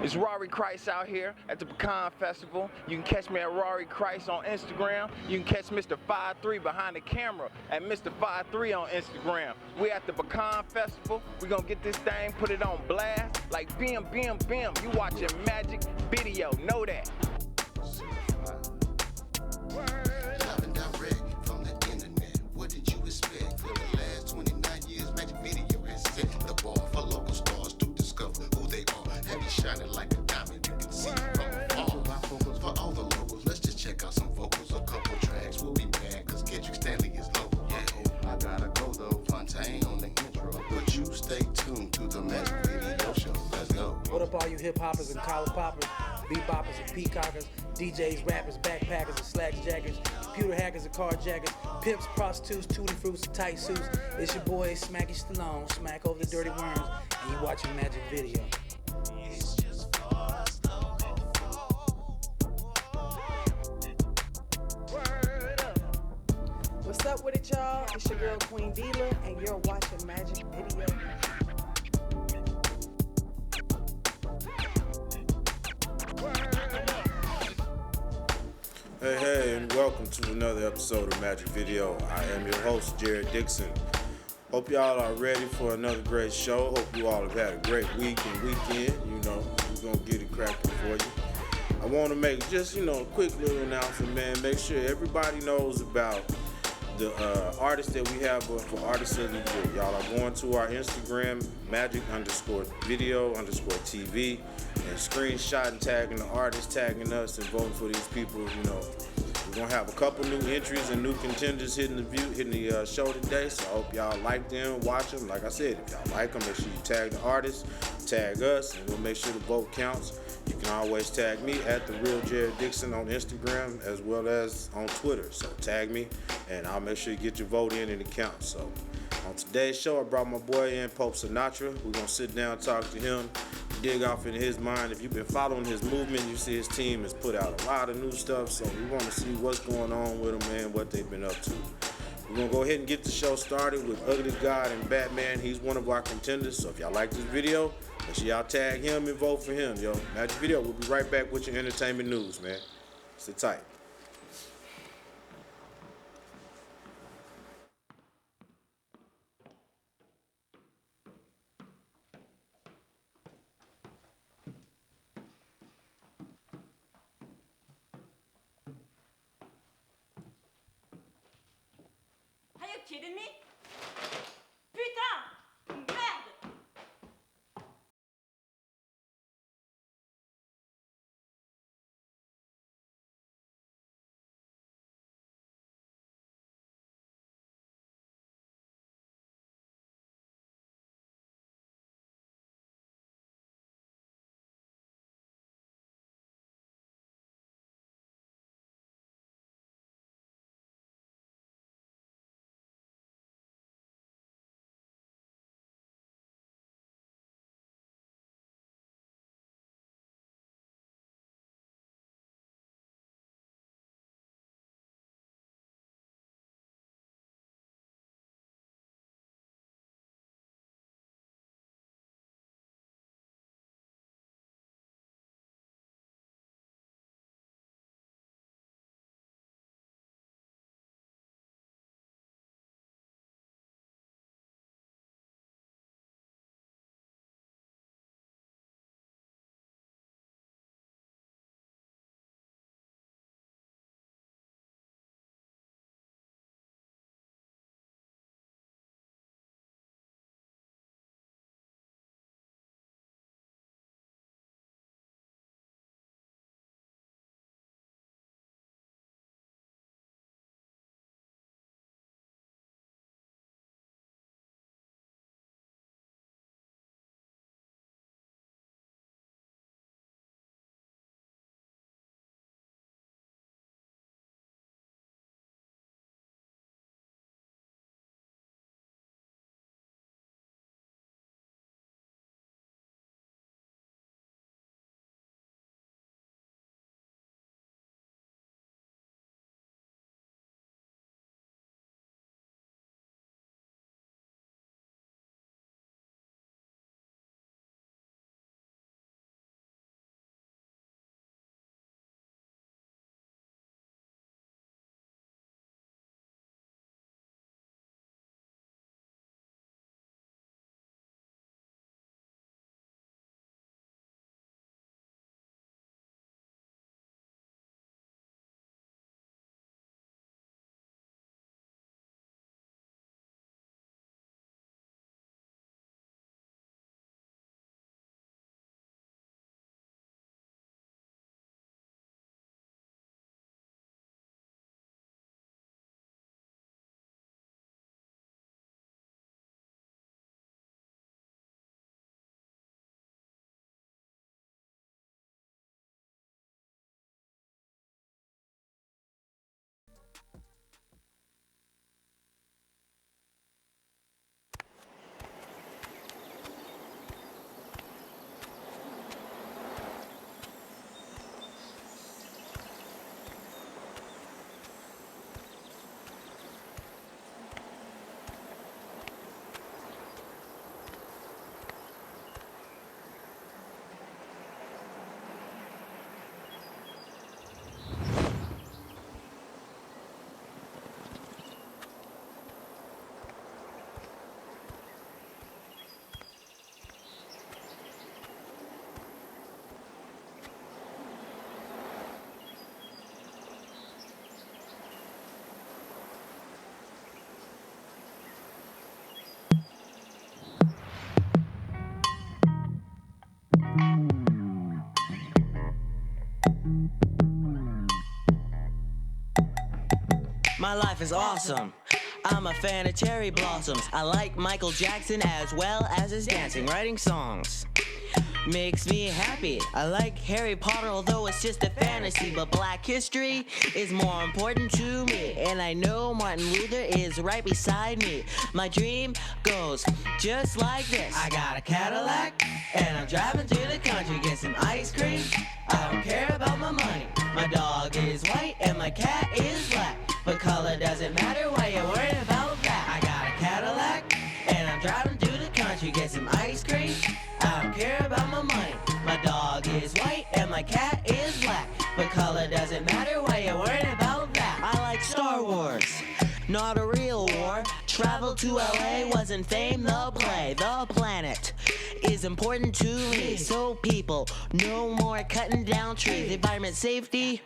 It's Rory Christ out here at the Pecan Festival. You can catch me at Rory Christ on Instagram. You can catch Mr. 53 behind the camera at Mr. 53 on Instagram. We at the Pecan Festival. We gonna get this thing, put it on blast. Like bim, bim, bim. You watching Magic Video, know that. Live and direct from the internet. What did you expect? For the last 29 years, Magic Video has set the bar for local stars to discover who they are. Have you shining like a diamond? You can see from afar. For all the locals, let's just check out some vocals. A couple tracks, we'll be back, cause Kendrick Stanley is local. Yeah, I gotta go though, Fontaine on the intro. But you stay tuned to the Magic Video show. Let's go. What up, all you hip hoppers and collar poppers, beboppers and peacockers, DJs, rappers, backpackers and slacks jackers, computer hackers and carjackers, pimps, prostitutes, tutti fruits and tight suits. It's your boy Smacky Stallone, smack over the dirty worms, and you watching Magic Video. What's up with it, y'all? It's your girl Queen Dealer, and you're watching Magic Video. Hey, and welcome to another episode of Magic Video. I am your host, Jarrod Dixon. Hope y'all are ready for another great show. Hope you all have had a great week and weekend. You know, we're going to get it cracking for you. I want to make just, a quick little announcement, man. Make sure everybody knows about the artists that we have for Artists of the Year. Y'all are going to our Instagram, magic_video_TV, and screenshot and tagging the artists, tagging us, and voting for these people. We're gonna have a couple new entries and new contenders hitting the show today. So I hope y'all like them, watch them. Like I said, if y'all like them, make sure you tag the artists, tag us, and we'll make sure the vote counts. You can always tag me at the real Jarrod Dixon on Instagram as well as on Twitter. So tag me, and I'll make sure you get your vote in and it counts. So on today's show, I brought my boy in, Sinatra. We're gonna sit down and talk to him, dig off into his mind. If you've been following his movement, you see his team has put out a lot of new stuff. So we want to see what's going on with them, man, what they've been up to. We're gonna go ahead and get the show started with Ugly God and Batman. He's one of our contenders. So if y'all like this video, make sure y'all tag him and vote for him, yo. Magic Video, we'll be right back with your entertainment news, man. Sit tight. Are you kidding me? My life is awesome. I'm a fan of cherry blossoms. I like Michael Jackson as well as his dancing, writing songs. Makes me happy. I like Harry Potter, although it's just a fantasy. But black history is more important to me. And I know Martin Luther is right beside me. My dream goes just like this. I got a Cadillac, and I'm driving through the country, get some ice cream. I don't care about my money. My dog is white, and my cat is black. But color doesn't matter, why you worried about that? I got a Cadillac, and I'm driving through the country, get some ice cream. I don't care about my money. My dog is white and my cat is black. But color doesn't matter, why you worried about that? I like Star Wars, not a real war. Travel to LA, wasn't fame the play. The planet is important to me. So people, no more cutting down trees. Environment safety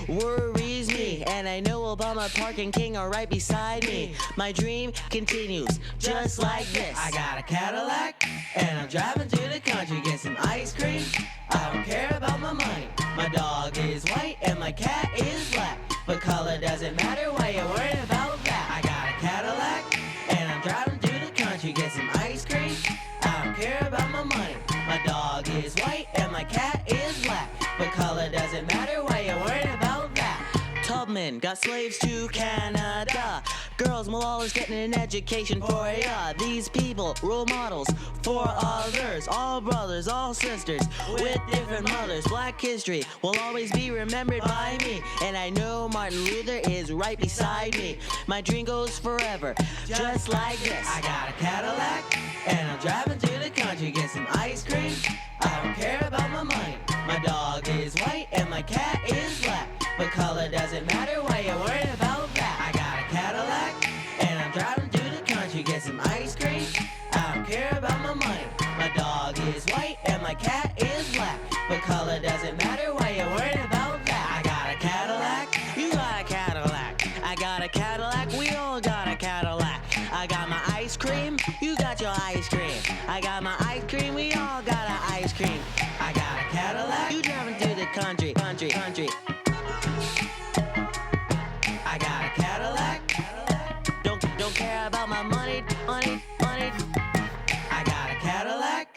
worries me. And I know Obama, Park, and King are right beside me. My dream continues just like this. I got a Cadillac, and I'm driving through the country, get some ice cream. I don't care about my money. My dog is white and my cat is black. But color doesn't matter, why you worried about that? I got a Cadillac, and I'm driving through the country, get some ice cream. I don't care about my money. My dog is white and my cat is black. But color doesn't matter, why you worried about that? Tubman got slaves to Canada. Girls, Malala's getting an education for ya. These people, role models for others. All brothers, all sisters, with different mothers. Black history will always be remembered by me. And I know Martin Luther is right beside me. My dream goes forever, just like this. I got a Cadillac, and I'm driving through the country, get some ice cream. I don't care about my money. My dog is white and my cat is black. But color doesn't matter, why you worried about that? I got a Cadillac, and I'm driving through the country, get some ice cream. I don't care about my money. My dog is white and my cat is black. But color doesn't matter, why you worried about that? I got a Cadillac, you got a Cadillac. I got a Cadillac, we all got a Cadillac. I got my ice cream, you got your ice cream. I got my ice cream, we all got our ice cream. I got a Cadillac, you driving through the country. I got a Cadillac, don't care about my money. I got a Cadillac.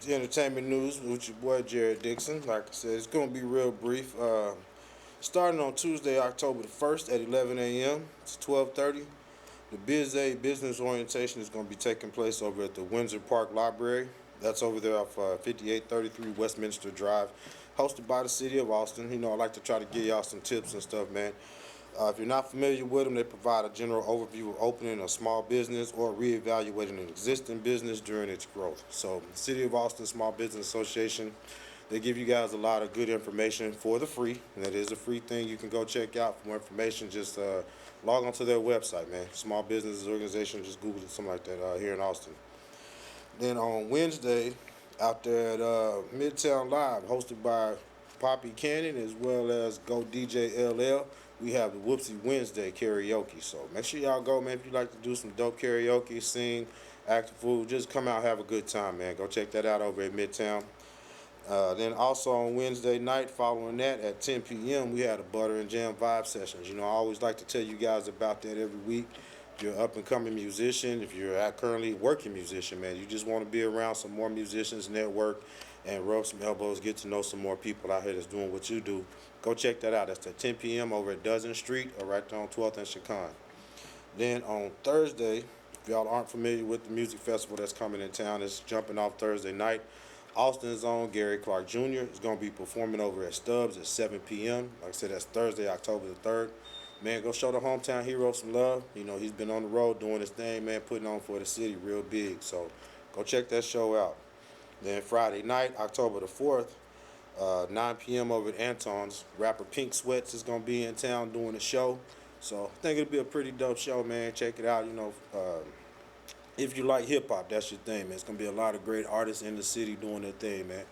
The entertainment news with your boy Jarrod Dixon. Like I said, it's going to be real brief. Starting on Tuesday, October the 1st at 11 a.m. to 12:30, the business orientation is going to be taking place over at the Windsor Park Library. That's over there off 5833 Westminster Drive, hosted by the City of Austin. You know, I like to try to give y'all some tips and stuff, man. If you're not familiar with them, they provide a general overview of opening a small business or reevaluating an existing business during its growth. So, City of Austin Small Business Association, they give you guys a lot of good information for the free. And that is a free thing you can go check out. For more information, just log on to their website, man. Small Business Organization, just Google it, something like that here in Austin. Then on Wednesday, out there at Midtown Live, hosted by Poppy Cannon as well as Go DJ LL, we have the Whoopsie Wednesday karaoke. So make sure y'all go, man. If you like to do some dope karaoke, sing, act a fool, just come out, have a good time, man. Go check that out over at Midtown. Then also on Wednesday night, following that at 10 p.m., we had a Butter and Jam Vibe Sessions. You know, I always like to tell you guys about that every week. If you're an up-and-coming musician, if you're a currently working musician, man, you just want to be around some more musicians, network, and rub some elbows, get to know some more people out here that's doing what you do, go check that out. That's at 10 p.m. over at Dozen Street or right there on 12th and Chicon. Then on Thursday, if y'all aren't familiar with the music festival that's coming in town, it's jumping off Thursday night. Austin's own Gary Clark Jr. is going to be performing over at Stubbs at 7 p.m. Like I said, that's Thursday, October the 3rd. Man, go show the hometown hero some love. You know, he's been on the road doing his thing, man, putting on for the city real big. So go check that show out. Then Friday night, October the 4th, 9 p.m. over at Anton's, rapper Pink Sweats is going to be in town doing a show. So I think it'll be a pretty dope show, man. Check it out. You know, if you like hip-hop, that's your thing, man. It's going to be a lot of great artists in the city doing their thing, man.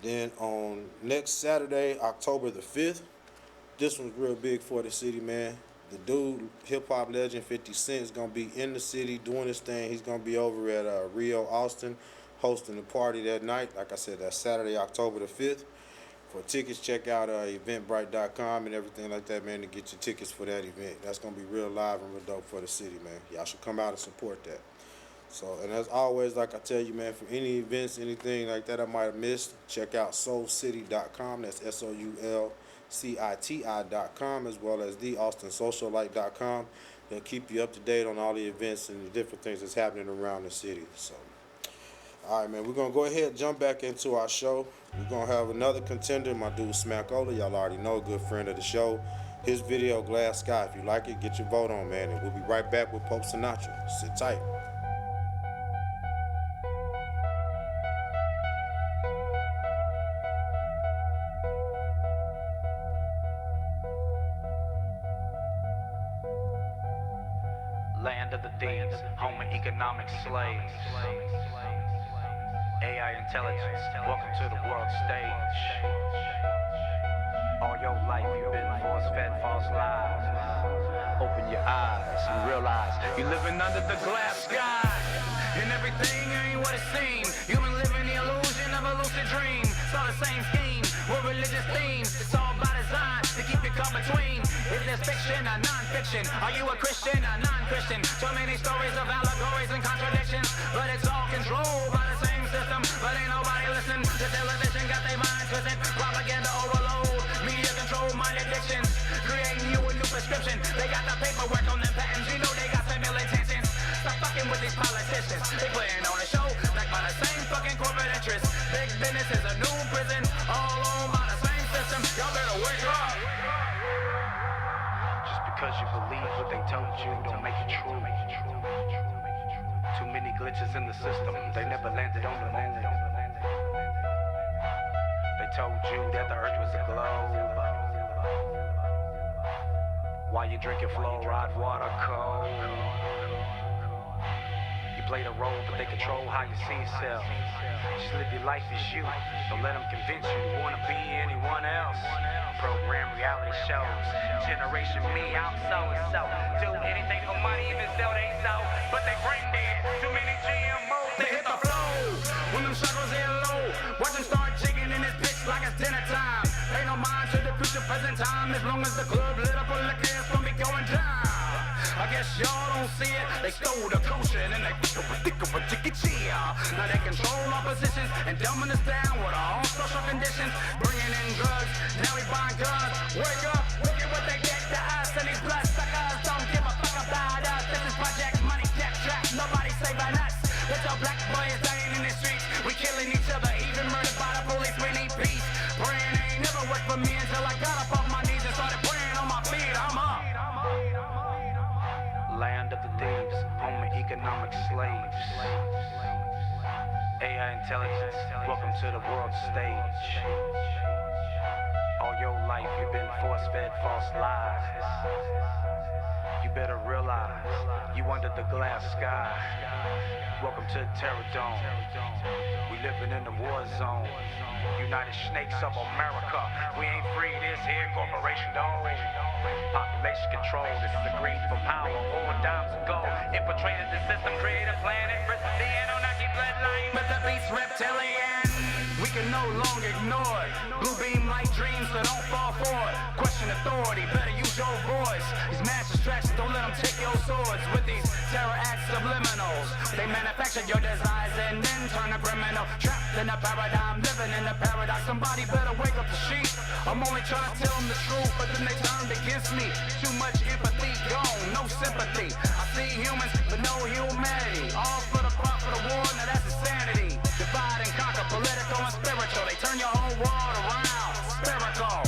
Then on next Saturday, October the 5th, this one's real big for the city, man. The dude, hip-hop legend 50 Cent, is going to be in the city doing his thing. He's going to be over at Rio Austin hosting the party that night. Like I said, that's Saturday, October the 5th. For tickets, check out eventbrite.com and everything like that, man, to get your tickets for that event. That's going to be real live and real dope for the city, man. Y'all should come out and support that. So, and as always, like I tell you, man, for any events, anything like that I might have missed, check out soulcity.com. That's SOULCITI.com, as well as theaustonsocialite.com. They'll keep you up to date on all the events and the different things that's happening around the city. So, all right, man, we're going to go ahead and jump back into our show. We're going to have another contender, my dude Smackola. Y'all already know, a good friend of the show. His video, Glass Sky. If you like it, get your vote on, man. And we'll be right back with Pope Sinatra. Sit tight. Land of the thieves, home of economic slaves. AI intelligence, welcome to the world stage. All your life you've been force-fed false lies. Open your eyes and realize you're living under the glass sky. And everything ain't what it seems. You've been living the illusion of a lucid dream. It's all the same scheme with religious themes. It's all by design to keep you caught between. Is this fiction or non-fiction? Are you a Christian or non-Christian? So many stories of allegories and contradictions, but it's all controlled by the same system. But ain't nobody listening. The television got their minds twisted. Propaganda overload. Media control mind addictions. Creating you a new prescription. They got the paperwork on their patents. You know they got some ill intentions. Stop fucking with these politicians. They playing on a show backed by the same fucking corporate interests. Big business is a new prison. All owned by the same system. Y'all better wake up. Just because you believe what they told you don't make it true. Too many glitches in the system. They never landed on the moon. They told you that the earth was a globe. While you drinking fluoride water cold. You play the role, but they control how you see yourself. Just live your life as you. Don't let them convince you to want to be anyone else. Program reality shows. Generation me, I'm so and so. Do anything for money, even sell they soul. But they brain dead. Too many GMOs, they hit the flow. When them suckers hit low, watch them start jigging in this bitch like it's dinner time. Ain't no mind to the future, present time. As long as the club lit up, a liquor is gonna be going down. I guess y'all don't see it. They stole the culture and they stick up a ticket cheer. Now they control our positions and dumbing us down with our own social conditions. Bringing in drugs, now we buying guns. Wake up, look at what they get to us. And these blood suckers don't give a fuck about us. This is Project Money, Jack Trap, nobody saving us. With your black boys dying in the streets. We killing each other, even murdered by the police. We need peace. Praying ain't never worked for me until I got up off my knees and started praying on my feet. I'm up. Land of the thieves, home of economic slaves. AI intelligence, welcome to the world stage. All your life you've been force-fed false lies. You better realize you under the glass sky. Welcome to the terror dome. We living in the war zone. United Snakes of America. We ain't free this here corporation though. Population control, this is a greed for power. War dimes and gold. Infiltrated the system, created a planet. The Anunnaki bloodline, but the beast reptilian. We can no longer ignore it. Blue beam light dreams, so don't fall for it. Question authority, better use your voice. These mass distractions, don't let them take your swords. With these terror acts subliminals, they manufacture your desires and then turn a criminal. Trapped in a paradigm, living in a paradox. Somebody better wake up the sheep. I'm only trying to tell them the truth, but then they turned against me. Too much empathy, gone, no sympathy. I see humans, but no humanity. All for the plot for the war, now that's insanity. Divide and conquer, political and spiritual. They turn your whole world around, spherical.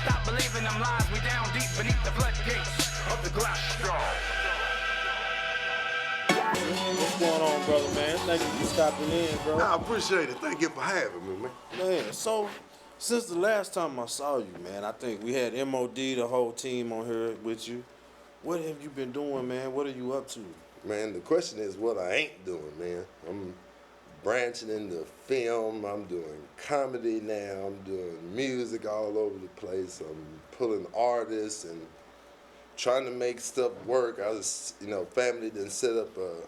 Stop believing them lies, we down deep beneath the floodgates of the glass straw. What's going on, brother, man? Thank you for stopping in, bro. I appreciate it. Thank you for having me, man. Man, so since the last time I saw you, man, I think we had MOD, the whole team on here with you. What have you been doing, man? What are you up to? Man, the question is what I ain't doing, man. I'm branching into film. I'm doing comedy now. I'm doing music all over the place. I'm pulling artists and trying to make stuff work. I was, family done set up a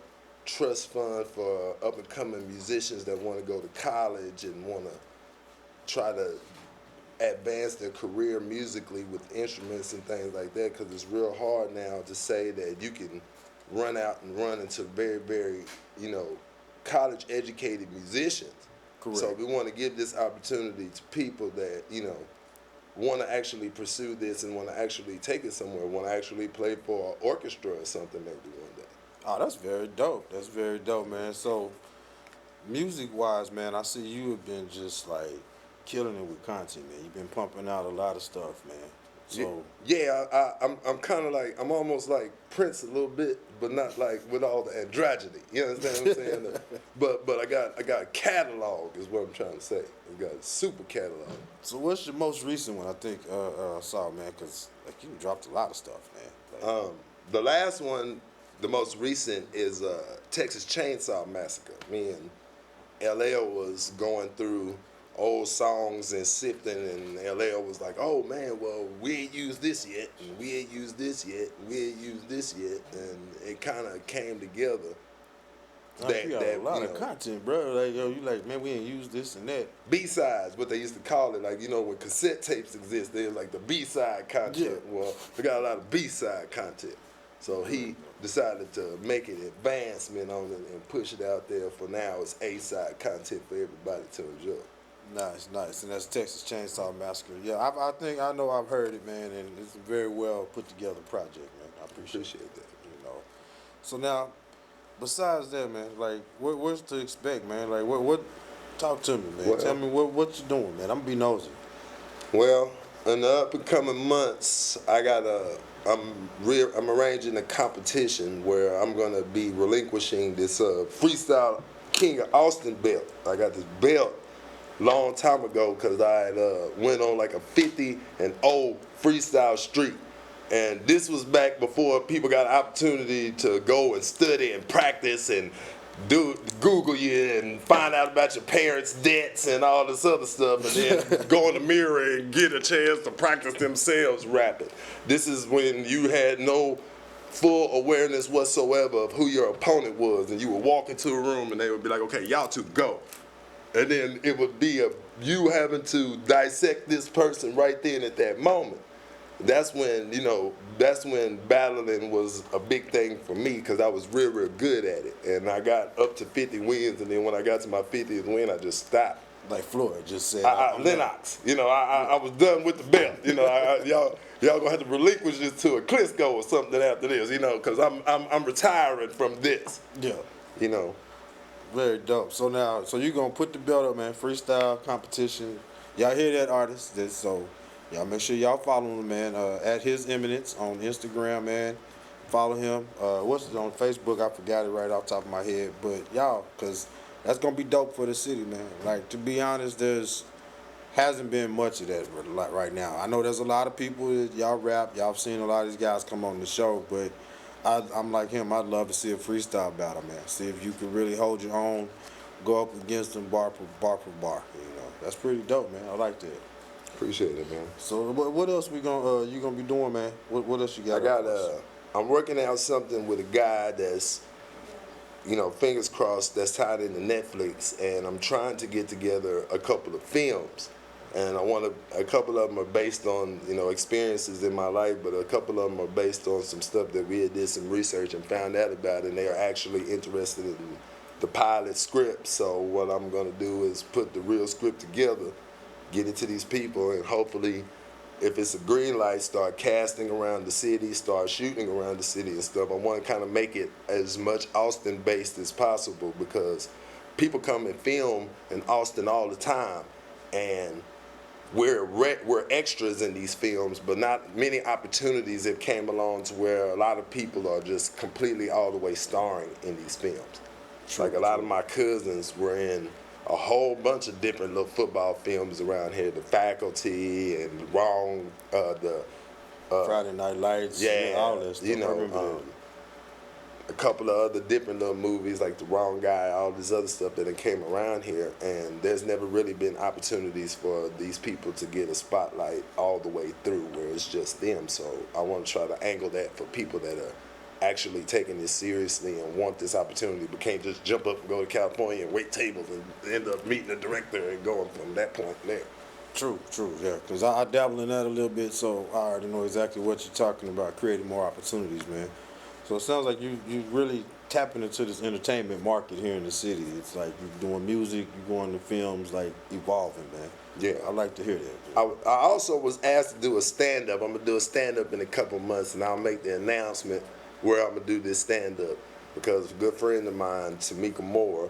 trust fund for up-and-coming musicians that want to go to college and want to try to advance their career musically with instruments and things like that, because it's real hard now to say that you can run out and run into very, very, college-educated musicians. Correct. So we want to give this opportunity to people that, want to actually pursue this and want to actually take it somewhere, want to actually play for an orchestra or something maybe one day. Oh, that's very dope. That's very dope, man. So, music-wise, man, I see you have been just like killing it with content, man. You've been pumping out a lot of stuff, man. So yeah, I'm kind of like, I'm almost like Prince a little bit, but not like with all the androgyny. You understand what I'm saying? but I got a catalog is what I'm trying to say. I got a super catalog. So what's your most recent one? I think I saw, man, because like you dropped a lot of stuff, man. Like, The last one, the most recent, is Texas Chainsaw Massacre. Me and LL was going through old songs and sifting, and LL was like, oh man, well, we ain't used this yet, and we ain't used this yet, and we ain't used this yet, and it kind of came together. You got a lot of content, bro. Like, yo, you like, man, we ain't used this and that. B-sides, what they used to call it. Like, when cassette tapes exist, they was like the B-side content. Yeah. Well, we got a lot of B-side content. So he decided to make an advancement on it and push it out there. For now, it's A-side content for everybody to enjoy. Nice, nice. And that's Texas Chainsaw Massacre. Yeah, I think I know I've heard it, man, and it's a very well put together project, man. I appreciate that. So now, besides that, man, like, what's to expect, man? Like, what? Talk to me, man. Well, tell me what you doing, man. I'm gonna be nosy. Well, in the up and coming months, I'm arranging a competition where I'm gonna be relinquishing this freestyle King of Austin belt. I got this belt long time ago because I had went on like a 50-0 freestyle streak. And this was back before people got an opportunity to go and study and practice and Google you and find out about your parents' debts and all this other stuff, and then go in the mirror and get a chance to practice themselves rapping. This is when you had no full awareness whatsoever of who your opponent was, and you would walk into a room and they would be like, okay, y'all two go. And then it would be you having to dissect this person right then at that moment. That's when, battling was a big thing for me because I was real, real good at it. And I got up to 50 wins, and then when I got to my 50th win, I just stopped. Like Floyd just said. Lennox, I was done with the belt. Y'all gonna have to relinquish this to a Klitschko or something after this, because I'm retiring from this. Yeah. Very dope. So now, you're going to put the belt up, man. Freestyle competition. Y'all hear that, artist? So y'all make sure y'all follow him, man. At His Eminence on Instagram, man. Follow him. What's it on Facebook? I forgot it right off the top of my head. But y'all, because that's going to be dope for the city, man. Like, to be honest, hasn't been much of that right now. I know there's a lot of people that y'all rap. Y'all have seen a lot of these guys come on the show, but I'm like him. I'd love to see a freestyle battle, man. See if you can really hold your own, go up against them bar for bar. That's pretty dope, man. I like that. Appreciate it, man. So what else you gonna be doing, man? What else you got? I'm working out something with a guy that's, fingers crossed, that's tied into Netflix, and I'm trying to get together a couple of films. And a couple of them are based on, experiences in my life, but a couple of them are based on some stuff that we had did some research and found out about, and they are actually interested in the pilot script. So what I'm gonna do is put the real script together, get it to these people, and hopefully, if it's a green light, start casting around the city, start shooting around the city and stuff. I want to kind of make it as much Austin-based as possible because people come and film in Austin all the time, and we're extras in these films, but not many opportunities have came along to where a lot of people are just completely all the way starring in these films. Like a lot of my cousins were in a whole bunch of different little football films around here, The Faculty and Friday Night Lights, all that stuff. A couple of other different little movies like The Wrong Guy, all this other stuff that came around here, and there's never really been opportunities for these people to get a spotlight all the way through where it's just them. So I want to try to angle that for people that are actually taking this seriously and want this opportunity, but can't just jump up and go to California and wait tables and end up meeting the director and going from that point there. True, yeah, because I dabble in that a little bit, so I already know exactly what you're talking about, creating more opportunities, man. So it sounds like you really tapping into this entertainment market here in the city. It's like you're doing music, you're going to films, like evolving, man. Yeah. I like to hear that. I also was asked to do a stand-up. I'm going to do a stand-up in a couple months, and I'll make the announcement where I'm going to do this stand-up, because a good friend of mine, Tamika Moore,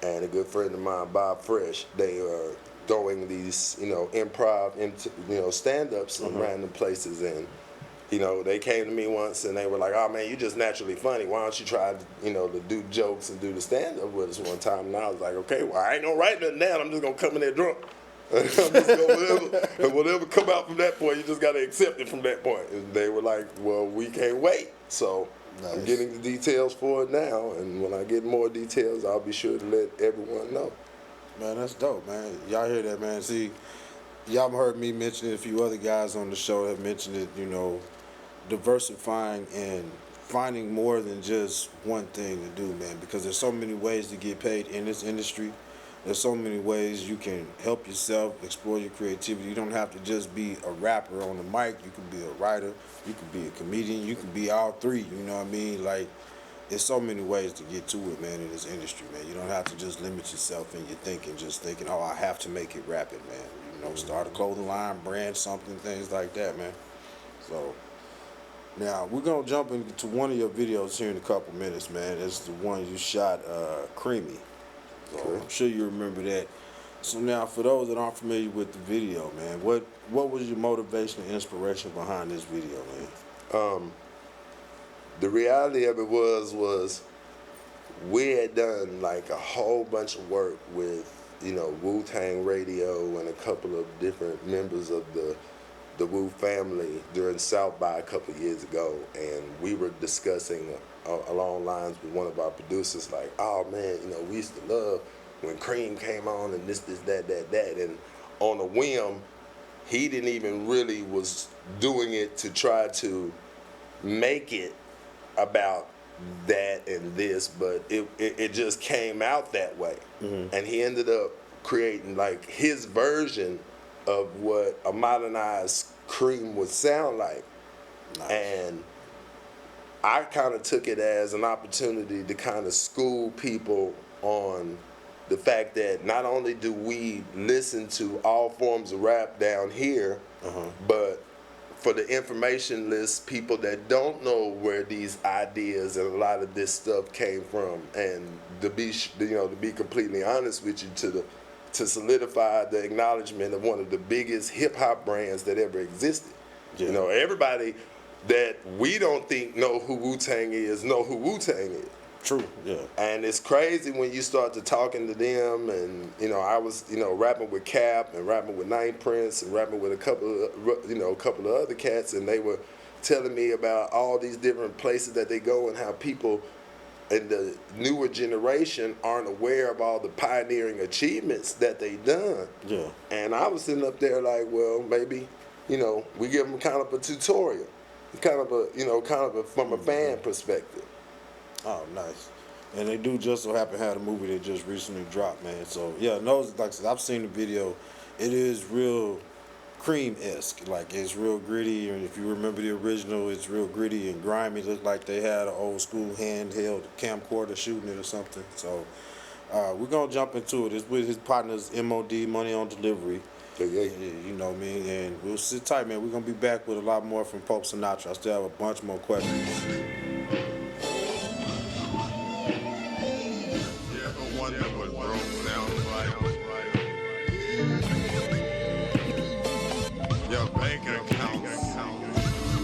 and a good friend of mine, Bob Fresh, they are throwing these, improv, stand-ups in random places, and they came to me once and they were like, "Oh man, you're just naturally funny. Why don't you try, to do jokes and do the stand-up with us one time?" And I was like, "Okay, well I ain't gonna write nothing down. I'm just gonna come in there drunk. I'm just gonna whatever come out from that point, you just gotta accept it from that point." And they were like, "Well, we can't wait." So nice. I'm getting the details for it now, and when I get more details, I'll be sure to let everyone know. Man, that's dope, man. Y'all hear that, man? See, y'all heard me mention it. A few other guys on the show have mentioned it. Diversifying and finding more than just one thing to do, man, because there's so many ways to get paid in this industry. There's so many ways you can help yourself, explore your creativity. You don't have to just be a rapper on the mic. You can be a writer, you can be a comedian, you can be all three, you know what I mean? Like, there's so many ways to get to it, man, in this industry, man. You don't have to just limit yourself in your thinking, just thinking, oh, I have to make it rapping, man. Start a clothing line, brand something, things like that, man. So now, we're going to jump into one of your videos here in a couple minutes, man. It's the one you shot, Creamy. So I'm sure you remember that. So now, for those that aren't familiar with the video, man, what was your motivation and inspiration behind this video, man? The reality of it was we had done like a whole bunch of work with, Wu-Tang Radio and a couple of different members of the Wu family during South by a couple of years ago, and we were discussing along lines with one of our producers, like, "Oh man, we used to love when Cream came on and this, that, and on a whim, he didn't even really was doing it to try to make it about that and this, but it just came out that way, and he ended up creating like his version of what a modernized Cream would sound like. Nice. And I kind of took it as an opportunity to kind of school people on the fact that not only do we listen to all forms of rap down here, but for the information list, people that don't know where these ideas and a lot of this stuff came from, and to be completely honest with you, to solidify the acknowledgement of one of the biggest hip-hop brands that ever existed. Yeah. Everybody that we don't think know who Wu-Tang is know who Wu-Tang is. True, yeah. And it's crazy when you start to talking to them, and I was rapping with Cap and rapping with Nine Prince and rapping with a couple of other cats, and they were telling me about all these different places that they go and how people and the newer generation aren't aware of all the pioneering achievements that they done. Yeah. And I was sitting up there like, well, maybe, we give them kind of a tutorial, kind of a from a fan perspective. Oh, nice. And they do just so happen to have a movie that just recently dropped, man. So yeah, like I said, I've seen the video. It is real Cream-esque, like it's real gritty, and if you remember the original, it's real gritty and grimy. Looked like they had an old school handheld camcorder shooting it or something. So we're gonna jump into it. It's with his partners MOD, Money on Delivery. Yeah. You know me, and we'll sit tight, man. We're gonna be back with a lot more from Pope Sinatra. I still have a bunch more questions. Your bank account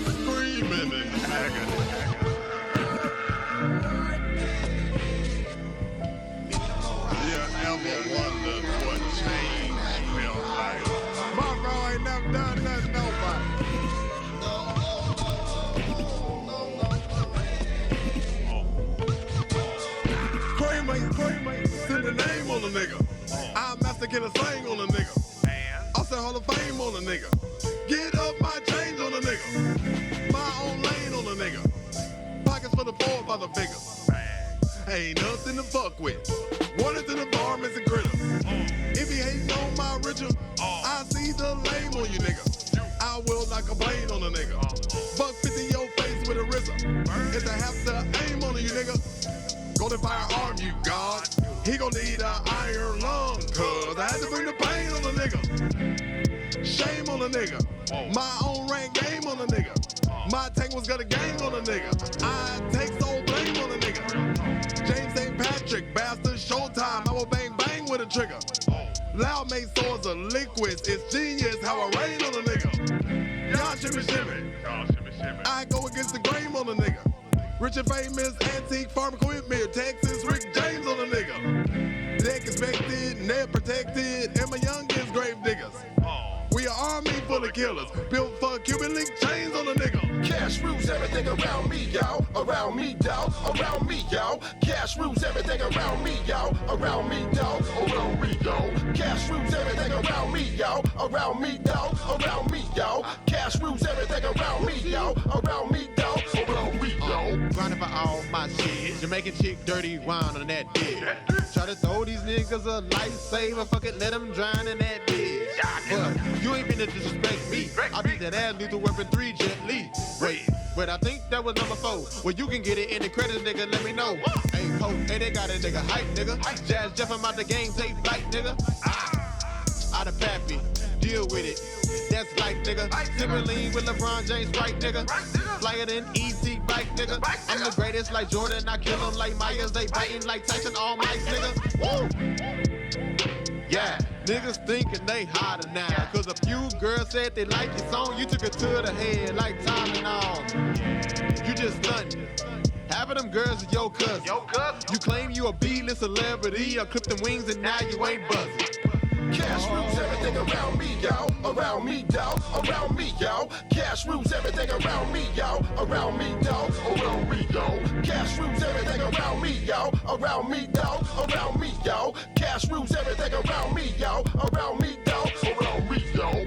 screaming in agony. You ever wondered what change felt like? My bro ain't never done nothing to nobody. Cream, send the name on the nigga. I'm Master Killer Slang on the nigga. I said Hall of Fame on a nigga. Get up my change on a nigga. My own lane on a nigga. Pockets for the 4 by the figure. Ain't nothing to fuck with. One is in the varmints and critters. If he hating on my richer. I see the lame on you, nigga. I will not complain on a nigga. Buck 50 your face with a RZA. If they have to aim on you, nigga, golden firearm, you God. He gon' need an iron lung, cause I had to bring the pain on a nigga. Shame on a nigga. My own rank game on a nigga. My tank was got a gang on a nigga. I take sole blame on a nigga. James St. Patrick, bastard, showtime. I will bang bang with a trigger. Loud make swords of liquids. It's genius how I rain on a nigga. Y'all shimmy shimmy. I go against the grain on a nigga. Rich and famous antique farm equipment. Texas Rick James on a nigga. Deck expected, net protected, and my youngest grave diggers. We an army full of killers, built for Cuban link chains on a nigga. Cash rules everything around me, y'all. Around me, dawg. Around me, y'all. Cash rules everything around me, y'all. Around me, dawg. Around me, y'all. Cash rules everything around me, y'all. Around me, dawg. Around me, y'all. Cash rules everything around me, y'all. Around me, dawg. Around me, y'all. Grinding for all my shit. Jamaican chick, dirty wine on that dick. Try to throw these niggas a lifesaver. Fuck it, let them drown in that bitch. But you ain't finna disrespect me. I beat that ass lethal weapon 3 gently. Wait, but I think that was number 4. Well, you can get it in the credits, nigga, let me know. Hey, ho, hey, they got a nigga hype, nigga. Jazz Jeff, I'm out the game, take flight, nigga. Out of Pappy, deal with it. That's like, nigga. Sippin' lean with LeBron James, right, nigga. Flyer than E.T. bike, nigga. I'm the greatest like Jordan, I kill them like Myers. They biting like Tyson, all mice, nigga. Woo! Yeah, niggas thinking they hotter now. Cause a few girls said they like your song. You took it to the head like Tylenol. You just stuntin'. Half of them girls are your cousin. You claim you a B-list celebrity. I clipped them wings and now you ain't buzzing. Cash rules everything around me, y'all. Around me, dawg. Around me, y'all. Cash rules everything around me, y'all. Around me, dawg. Around me, y'all. Cash rules everything around me, y'all. Around me, dawg. Around me, y'all. Cash rules everything around me, y'all. Around me, dawg. Around me, y'all.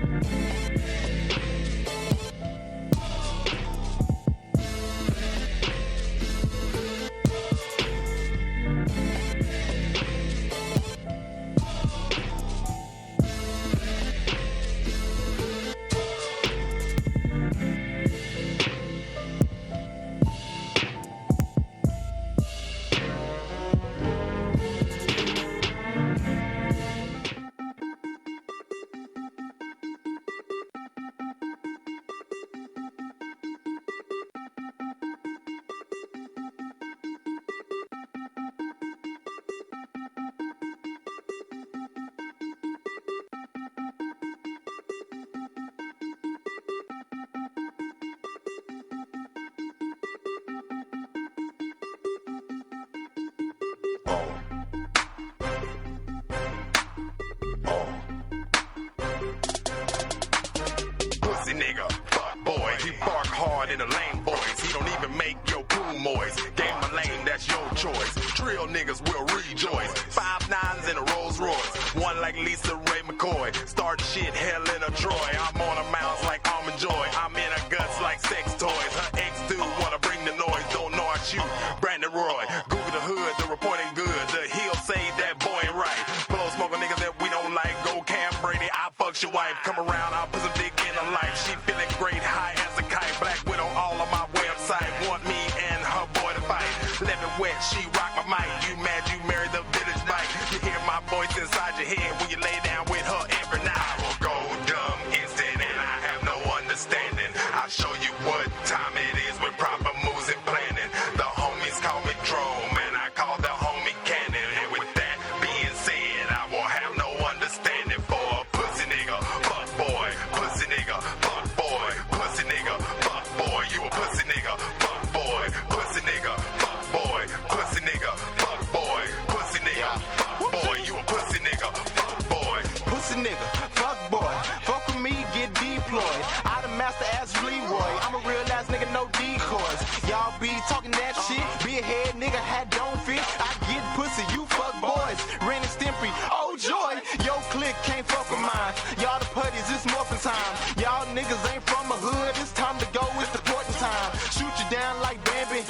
Pussy nigga, fuck boy, he bark hard in the lane boys. He don't even make your poo moist. Game my lane, that's your choice. Drill niggas will rejoice. 5 9s in a Rolls Royce. One like Lisa Ray McCoy. Start shit, hell in a Troy. I'm on a mouse like Almond Joy. I'm in her guts like sex toys. Her ex do wanna bring the noise. Don't know I shoot. Brandon Roy. Google the hood, the reporting good. The heel say that boy ain't right. Blow smoking niggas that we don't like. Go Cam Brady, I fuck your wife. Come around, I'll put some dick in her life. She feeling great, high as a kite. Black Widow all on my website. Want me and her boy to fight. Let me wet, she rock my mic. You mad you married the village bike. You hear my voice inside your head when you lay down with her every night. I will go dumb instant and I have no understanding. I'll show you what time it is with proper moves and planning. The homies call me Drome and I call the homie Cannon. And with that being said, I will have no understanding for a pussy nigga, fuck boy, pussy nigga, fuck boy, pussy nigga, fuck boy, you a pussy nigga, fuck boy, pussy nigga, fuck boy, pussy nigga, fuck boy, pussy nigga, fuck boy, you a pussy nigga, fuck boy, Pussy nigga, fuck boy. Fuck with me, get deployed. I the master as Leroy. I'm a real ass nigga, no decoys. Y'all be talking that shit. Be a head nigga, hat don't fit. I get pussy, you fuck boys. Ren and Stimpy, oh joy. Yo click can't fuck with mine. Y'all the putties, it's morphin' time. Y'all niggas ain't from a hood. It's time to go, it's the portin' time. Shoot you down like Bambi.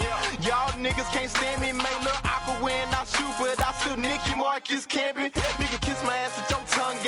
Y'all niggas can't stand me. Make look awkward when I shoot, but I still Nicky Marcus camping. Nigga kiss my ass with your tongue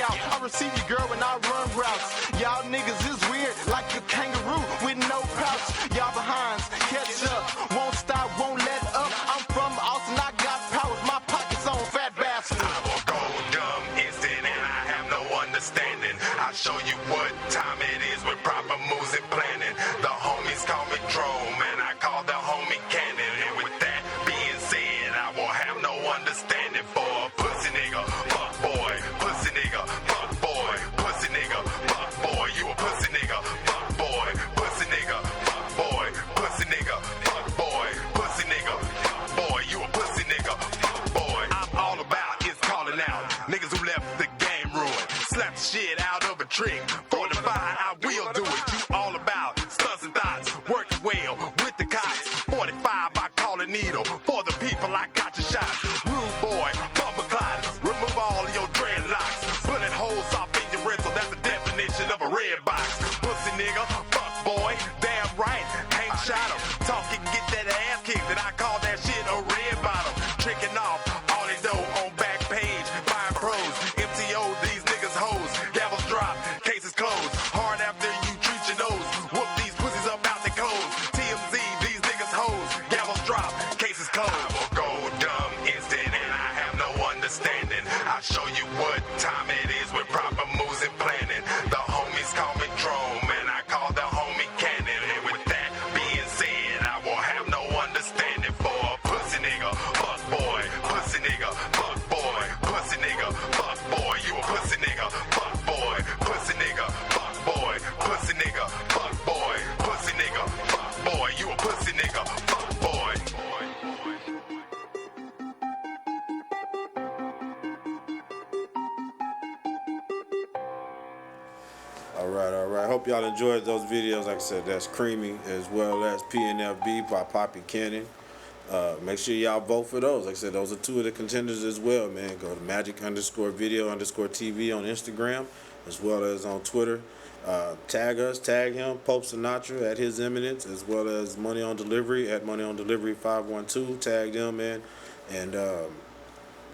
show you what time it is with proper moves and planning. The homies call me Drone, and I call the homie Cannon. And with that being said, I will have no understanding for a pussy nigga, fuck boy, pussy nigga, fuck boy, pussy nigga, fuck boy, you a pussy nigga, fuck boy, pussy nigga, fuck boy, pussy nigga, fuck boy, pussy nigga, fuck boy, you a pussy nigga, fuck boy. I'm all about is calling out niggas who left the game ruined. Slap the shit out of a trick. 45, I will do it. You all about stunts and thoughts. Working well with the cops. 45, I call a needle. For the people, I got your shots. Rude boy, bumper clots. Remove all your dreadlocks. Bullet holes off in your rental. That's the definition of a red box. Pussy nigga, fuck boy. Damn right, ain't shot him. Talk and get that ass kicked. And I call that shit a red bottom. Tricking off all they dough on back page. Buying pros. MTO, these niggas hoes. Gavels drop, cases closed. Hard after you treat your nose. Whoop these pussies up out their codes. TMZ, these niggas hoes. Gavels drop, cases closed. I will go dumb instant and I have no understanding. I'll show you what time it is with proper moves and planning. The homies call me Drone, and I call the homie Cannon. And with that being said, I will have no understanding for a pussy nigga, fuck boy, pussy nigga, fuck boy, pussy nigga, fuck boy, you a pussy nigga, fuck boy, pussy nigga, fuck boy, pussy nigga, fuck boy, pussy nigga, fuck boy, you a pussy nigga, fuck boy. All right. Hope y'all enjoyed those videos. Like I said, that's Creamy as well as PNFB by Poppy Cannon. Make sure y'all vote for those. Like I said, those are two of the contenders as well, man. Go to magic_video_TV on Instagram as well as on Twitter. Tag us, tag him, Pope Sinatra at His Eminence, as well as Money on Delivery at Money on Delivery 512. Tag them, man. And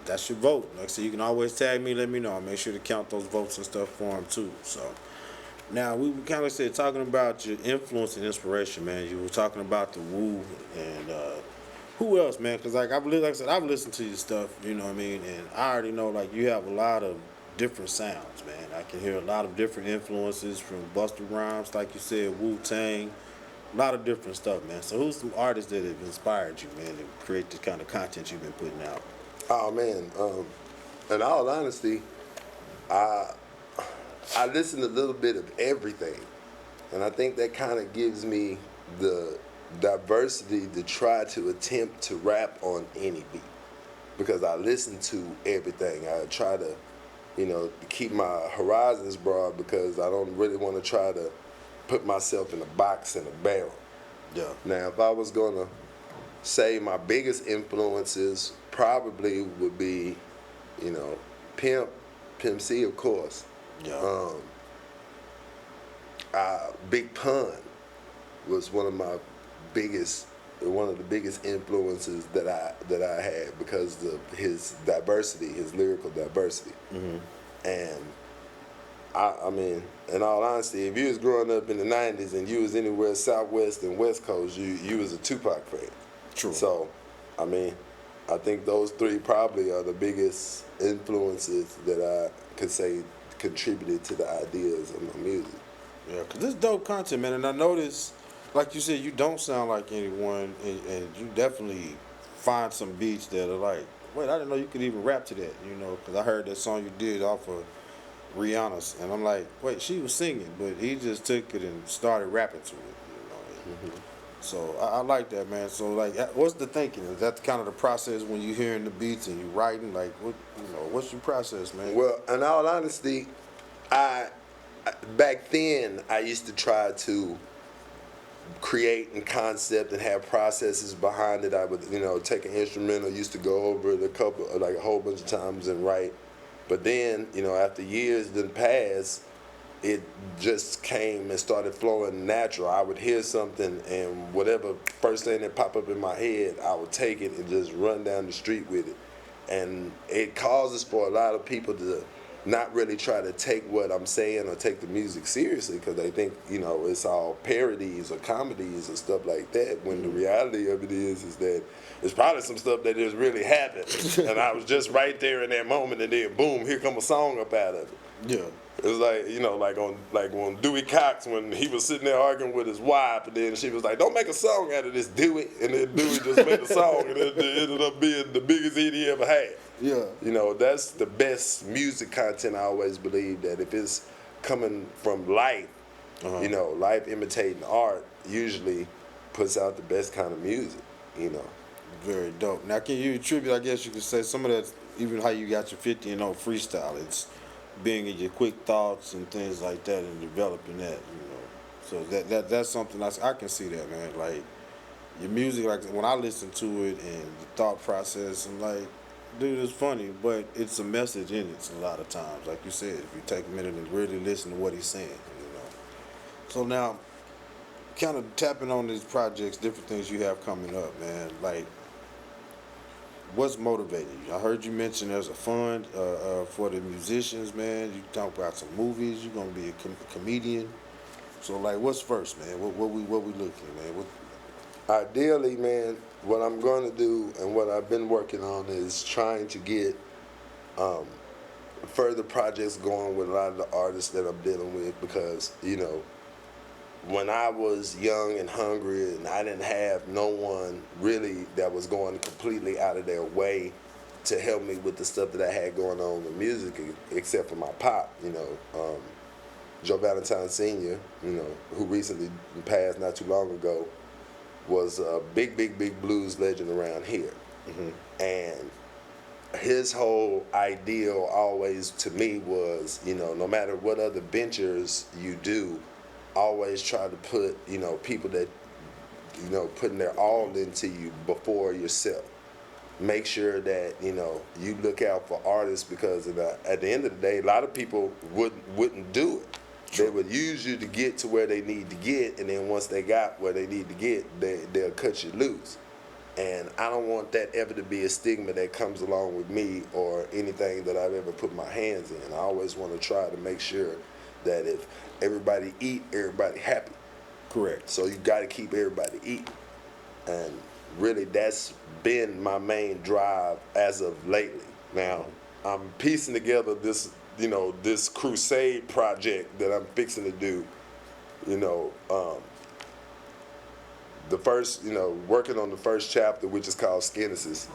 that's your vote. Like I said, you can always tag me, let me know. I'll make sure to count those votes and stuff for them too. So now we kind of said talking about your influence and inspiration, man. You were talking about the Wu and who else, man? Because like I said, I've listened to your stuff, you know what I mean, and I already know like you have a lot of different sounds, man. I can hear a lot of different influences from Busta Rhymes, like you said, Wu-Tang, a lot of different stuff, man. So who's some artists that have inspired you, man, to create the kind of content you've been putting out? Oh man, in all honesty, I listen to a little bit of everything, and I think that kind of gives me the diversity to try to attempt to rap on any beat, because I listen to everything. I try to, keep my horizons broad, because I don't really want to try to put myself in a box and a barrel. Yeah. Now, if I was gonna say my biggest influences probably would be, Pimp C, of course. Yeah. Big Pun was one of the biggest influences that I had, because of his diversity, his lyrical diversity. Mm-hmm. And I mean, in all honesty, if you was growing up in the 90s and you was anywhere Southwest and West Coast, you was a Tupac fan. True. So, I mean, I think those three probably are the biggest influences that I could say contributed to the ideas of my music. Yeah, because this dope content, man, and I noticed, like you said, you don't sound like anyone, and you definitely find some beats that are like, wait, I didn't know you could even rap to that, because I heard that song you did off of Rihanna's, and I'm like, wait, she was singing, but he just took it and started rapping to it, Mm-hmm. So I like that, man. So like, what's the thinking? Is that kind of the process when you hearing the beats and you writing? Like, what's your process, man? Well, in all honesty, back then I used to try to create and concept and have processes behind it. I would, take an instrumental, used to go over it a whole bunch of times and write. But then, after years done passed, it just came and started flowing natural. I would hear something, and whatever first thing that popped up in my head, I would take it and just run down the street with it. And it causes for a lot of people to not really try to take what I'm saying or take the music seriously, because they think, it's all parodies or comedies or stuff like that, when the reality of it is that it's probably some stuff that just really happened. And I was just right there in that moment, and then boom, here come a song up out of it. Yeah. It was like, you know, like when Dewey Cox, when he was sitting there arguing with his wife, and then she was like, "Don't make a song out of this, Dewey," and then Dewey just made a song, and it ended up being the biggest hit he ever had. Yeah. You know, that's the best music content. I always believe that if it's coming from life, you know, life imitating art usually puts out the best kind of music. You know. Very dope. Now, can you attribute, I guess you could say, some of that, even how you got your 50 and 0 freestyle, it's being in your quick thoughts and things like that and developing that, you know. So that's something I can see that, man. Like, your music, like, when I listen to it and the thought process, I'm like, dude, it's funny, but it's a message in it a lot of times. Like you said, if you take a minute and really listen to what he's saying, you know. So now, kind of tapping on these projects, different things you have coming up, man, like, what's motivating you? I heard you mention there's a fund for the musicians, man. You talk about some movies. You're gonna be a comedian. So like, what's first, man? What we looking, man? Ideally, man, what I'm going to do and what I've been working on is trying to get further projects going with a lot of the artists that I'm dealing with, because, you know, when I was young and hungry and I didn't have no one really that was going completely out of their way to help me with the stuff that I had going on with music, except for my pop, you know. Joe Valentine Sr., you know, who recently passed not too long ago, was a big blues legend around here. And his whole ideal always to me was, you know, no matter what other ventures you do, always try to put, you know, people that, you know, putting their all into you before yourself. Make sure that, you know, you look out for artists, because at the end of the day, a lot of people wouldn't do it. They would use you to get to where they need to get, and then once they got where they need to get, they'll cut you loose. And I don't want that ever to be a stigma that comes along with me or anything that I've ever put my hands in. I always want to try to make sure that if everybody eat, everybody happy. Correct. So you got to keep everybody eating. And really, that's been my main drive as of lately. Now, I'm piecing together this, you know, this crusade project that I'm fixing to do. You know, the first, you know, working on the first chapter, which is called Skinesis,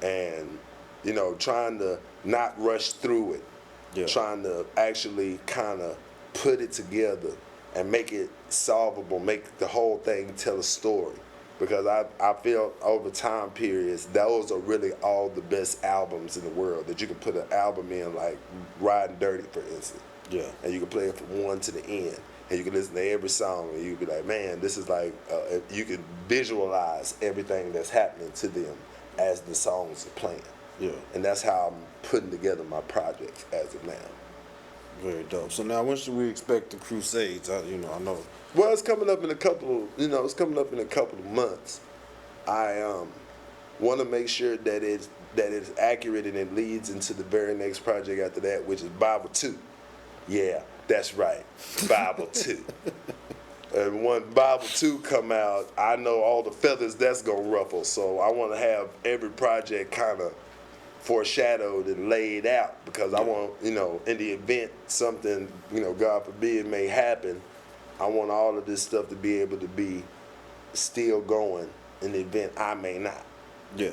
and, you know, trying to not rush through it. Yeah. Trying to actually kind of put it together and make it solvable, make the whole thing tell a story. Because I feel over time periods, those are really all the best albums in the world that you can put an album in, like Riding Dirty, for instance. Yeah. And you can play it from one to the end. And you can listen to every song and you can be like, man, this is like, you can visualize everything that's happening to them as the songs are playing. Yeah. And that's how I'm putting together my projects as of now. Very dope. So now, when should we expect the Crusades? I know. Well, it's coming up in a couple of months. I want to make sure that it's accurate and it leads into the very next project after that, which is Bible 2. Yeah, that's right, Bible 2. And when Bible 2 come out, I know all the feathers that's gonna ruffle. So I want to have every project kind of foreshadowed and laid out, because I want, you know, in the event something, you know, God forbid, may happen, I want all of this stuff to be able to be still going in the event I may not. Yeah.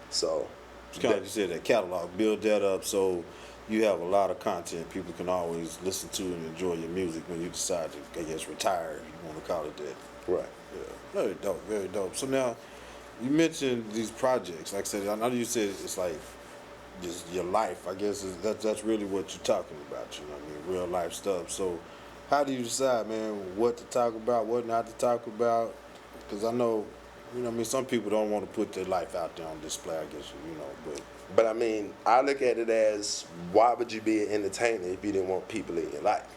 So it's kind of like you said, that catalog, build that up so you have a lot of content people can always listen to and enjoy your music when you decide to, I guess, retire, if you want to call it that. Right. Yeah. Very dope, very dope. So now, you mentioned these projects. Like I said, I know you said it's like just your life. I guess that's really what you're talking about, you know what I mean? Real life stuff. So how do you decide, man, what to talk about, what not to talk about? Because I know, you know what I mean, some people don't want to put their life out there on display, I guess, you know, But I mean, I look at it as, why would you be an entertainer if you didn't want people in your life?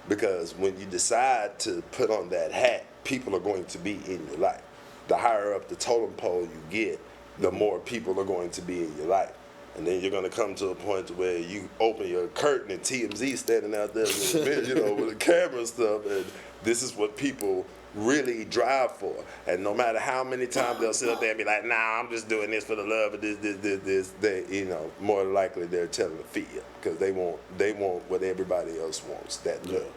Because when you decide to put on that hat, people are going to be in your life. The higher up the totem pole you get, the more people are going to be in your life. And then you're going to come to a point where you open your curtain and TMZ standing out there with, you know, with a camera and stuff, and this is what people really drive for. And no matter how many times they'll sit up there and be like, nah, I'm just doing this for the love of this, they, you know, more than likely they're telling the fib because they want what everybody else wants, that love.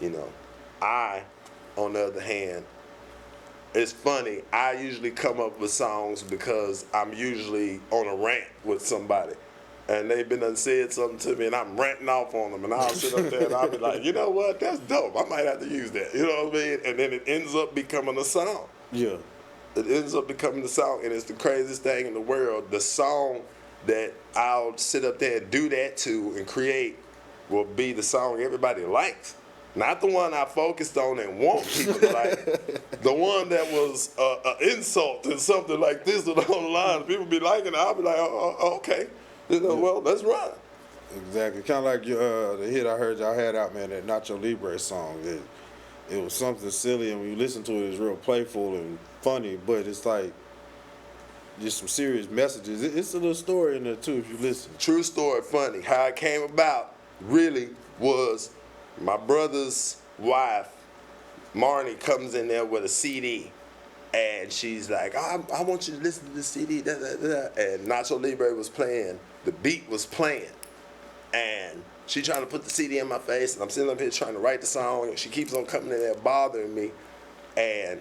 You know, I, on the other hand, it's funny, I usually come up with songs because I'm usually on a rant with somebody. And they've been done said something to me and I'm ranting off on them and I'll sit up there and I'll be like, you know what, that's dope. I might have to use that. You know what I mean? And then it ends up becoming a song. Yeah. It ends up becoming a song and it's the craziest thing in the world. The song that I'll sit up there and do that to and create will be the song everybody likes. Not the one I focused on and want people to like. The one that was an insult and something like this on the line. People be liking it. I'll be like, oh, okay. You know, well, let's run. Exactly. Kind of like the hit I heard y'all had out, man, that Nacho Libre song. It was something silly, and when you listen to it, it's real playful and funny, but it's like just some serious messages. It's a little story in there, too, if you listen. True story, funny. How it came about really was my brother's wife, Marnie, comes in there with a CD. And she's like, I want you to listen to this CD. Da, da, da. And Nacho Libre was playing. The beat was playing. And she trying to put the CD in my face. And I'm sitting up here trying to write the song. And she keeps on coming in there bothering me. And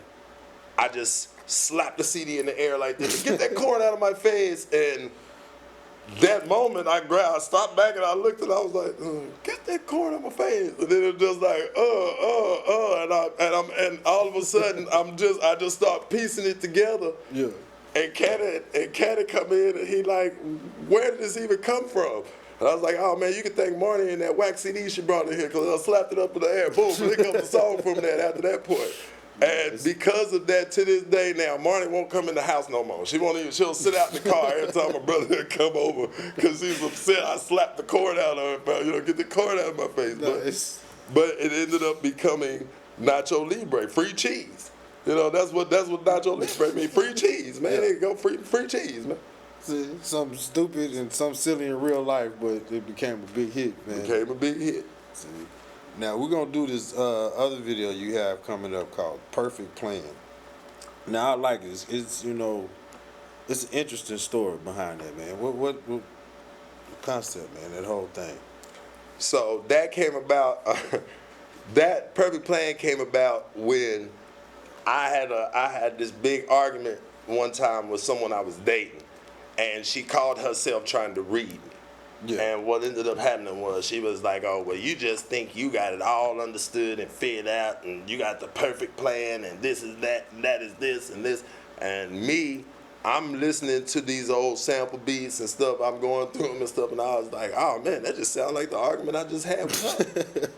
I just slapped the CD in the air like this. Get that corn out of my face. And that moment, I stopped back and I looked and I was like, get that corn out of my face. And then it was just like, and all of a sudden, I just start piecing it together. Yeah. And Caddy come in and he like, where did this even come from? And I was like, oh man, you can thank Marnie and that wax CD she brought in here because I slapped it up in the air. Boom, here comes the song from that after that point. And because of that, to this day now, Marnie won't come in the house no more. She'll sit out in the car every time my brother come over because she's upset I slapped the cord out of her, you know, get the cord out of my face. But it ended up becoming Nacho Libre, free cheese. You know, that's what Nacho Libre means, free cheese, man. There you go, free cheese, man. See, something stupid and something silly in real life, but it became a big hit, man. Became a big hit. See. Now, we're going to do this other video you have coming up called Perfect Plan. Now, I like it. It's you know, it's an interesting story behind that, man. What concept, man, that whole thing? So that came about, that Perfect Plan came about when I had this big argument one time with someone I was dating, and she called herself trying to read me. Yeah. And what ended up happening was she was like, oh, well, you just think you got it all understood and figured out, and you got the perfect plan, and this is that, and that is this, and this. And me, I'm listening to these old sample beats and stuff. I'm going through them and stuff, and I was like, oh, man, that just sounds like the argument I just had with her.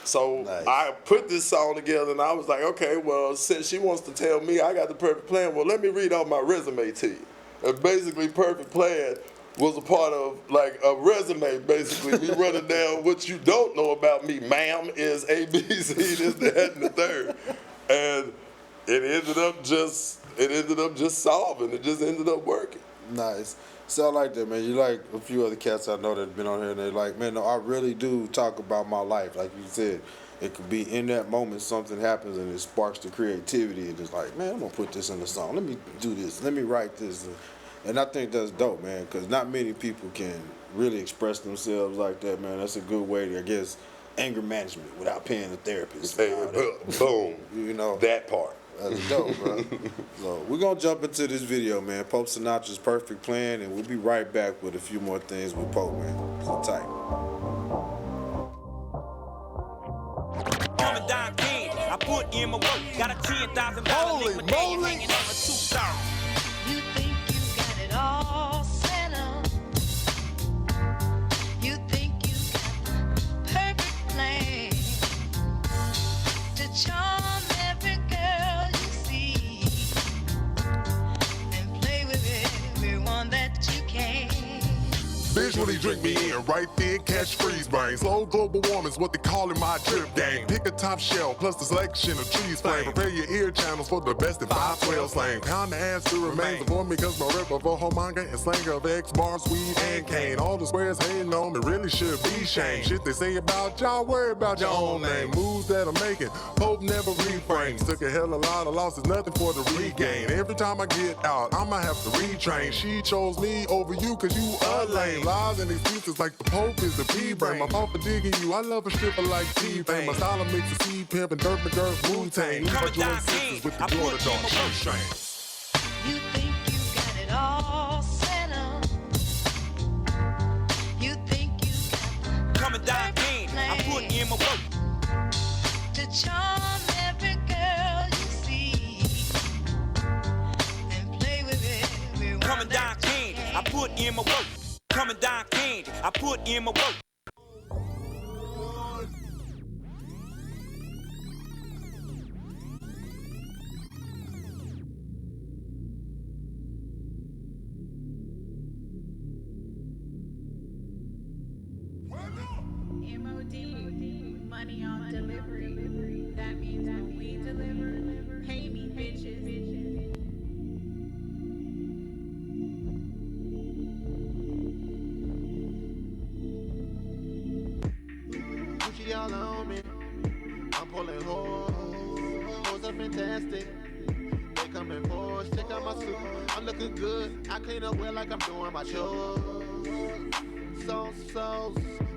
So nice. I put this song together, and I was like, okay, well, since she wants to tell me I got the perfect plan, well, let me read out my resume to you. And basically, Perfect Plan was a part of like a resume, basically. Me running down what you don't know about me, ma'am, is A, B, C, this, that, and the third. And it ended up just solving. It just ended up working. Nice. So I like that, man. You like a few other cats I know that have been on here, and they're like, man, no, I really do talk about my life. Like you said, it could be in that moment something happens and it sparks the creativity. And it's like, man, I'm going to put this in the song. Let me do this. Let me write this. And I think that's dope, man, because not many people can really express themselves like that, man. That's a good way to, I guess, anger management without paying a therapist. Boom. You know. That part. That's dope, bro. So we're going to jump into this video, man. Pope Sinatra's Perfect Plan, and we'll be right back with a few more things with Pope, man. So tight. I put in my work, got a $10,000 Holy moly! You think you got it all set up. You think you got the perfect plan to charm every girl you see and play with everyone that you can. Visually drink me in, right then catch freeze brain. Slow global warming's what they call in my drip game. Pick a top shelf plus the selection of trees flame. Prepare your ear channels for the best in 512 slang. Pound the ass still remains before me cause my rep of a homonger and slanger of X bars, weed and cane. All the squares hating on me really should be shamed. Shit they say about y'all, worry about your own name. Moves that I'm making, hope never reframes. Took a hell of a lot of losses, nothing for the regain. Every time I get out, I'ma have to retrain. She chose me over you cause you a lame. Lies and excuses like the Pope is the P-brain. My mouth for digging you, I love a stripper like T-Pain. My style mix of C-Pimp and Dirt McGurk Wu-Tang. Leave my joint sisters with the Jordan dog shoestrings. You think you got it all set up. You think you got Coming down clean, I put in my work. to charm every girl you see and play with everyone. Coming down clean, I put in my work. Coming down clean, I put in my work. MOD, money on delivery. That means when we deliver, pay me bitches. Gucci all on me. I'm pulling hoes. Hoes are fantastic. They coming for us. Check out my suit. I'm looking good. I clean up well like I'm doing my chores. Sauce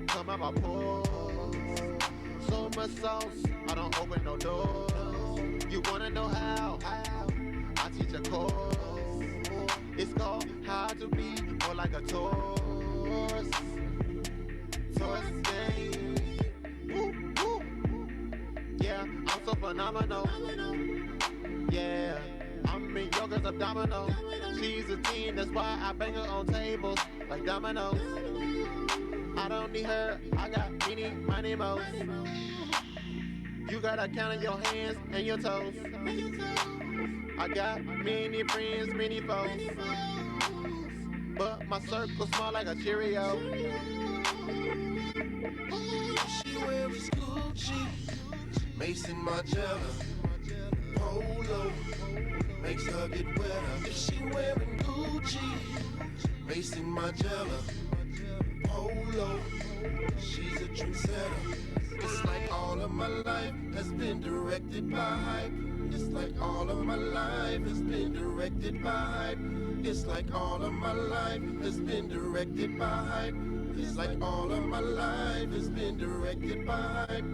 come out my pores. So much sauce. I don't open no doors. You wanna know how? I teach a course. It's called How to Be More Like a Taurus. Taurus game. Yeah, I'm so phenomenal. Yeah, I'm in yoga's abdominal. She's a teen, that's why I bang her on tables like dominoes. I don't need her, I got many mo's. You gotta count on your hands and your toes. I got many friends, many foes, but my circle small like a Cheerio. She wears Gucci, Mason Margiela, Polo, makes her get wetter. If she wearing Gucci, Mason Margiela, Polo, she's a trendsetter. It's like all of my life has been directed by hype. It's like all of my life has been directed by hype. It's like all of my life has been directed by hype. It's like all of my life has been directed by hype.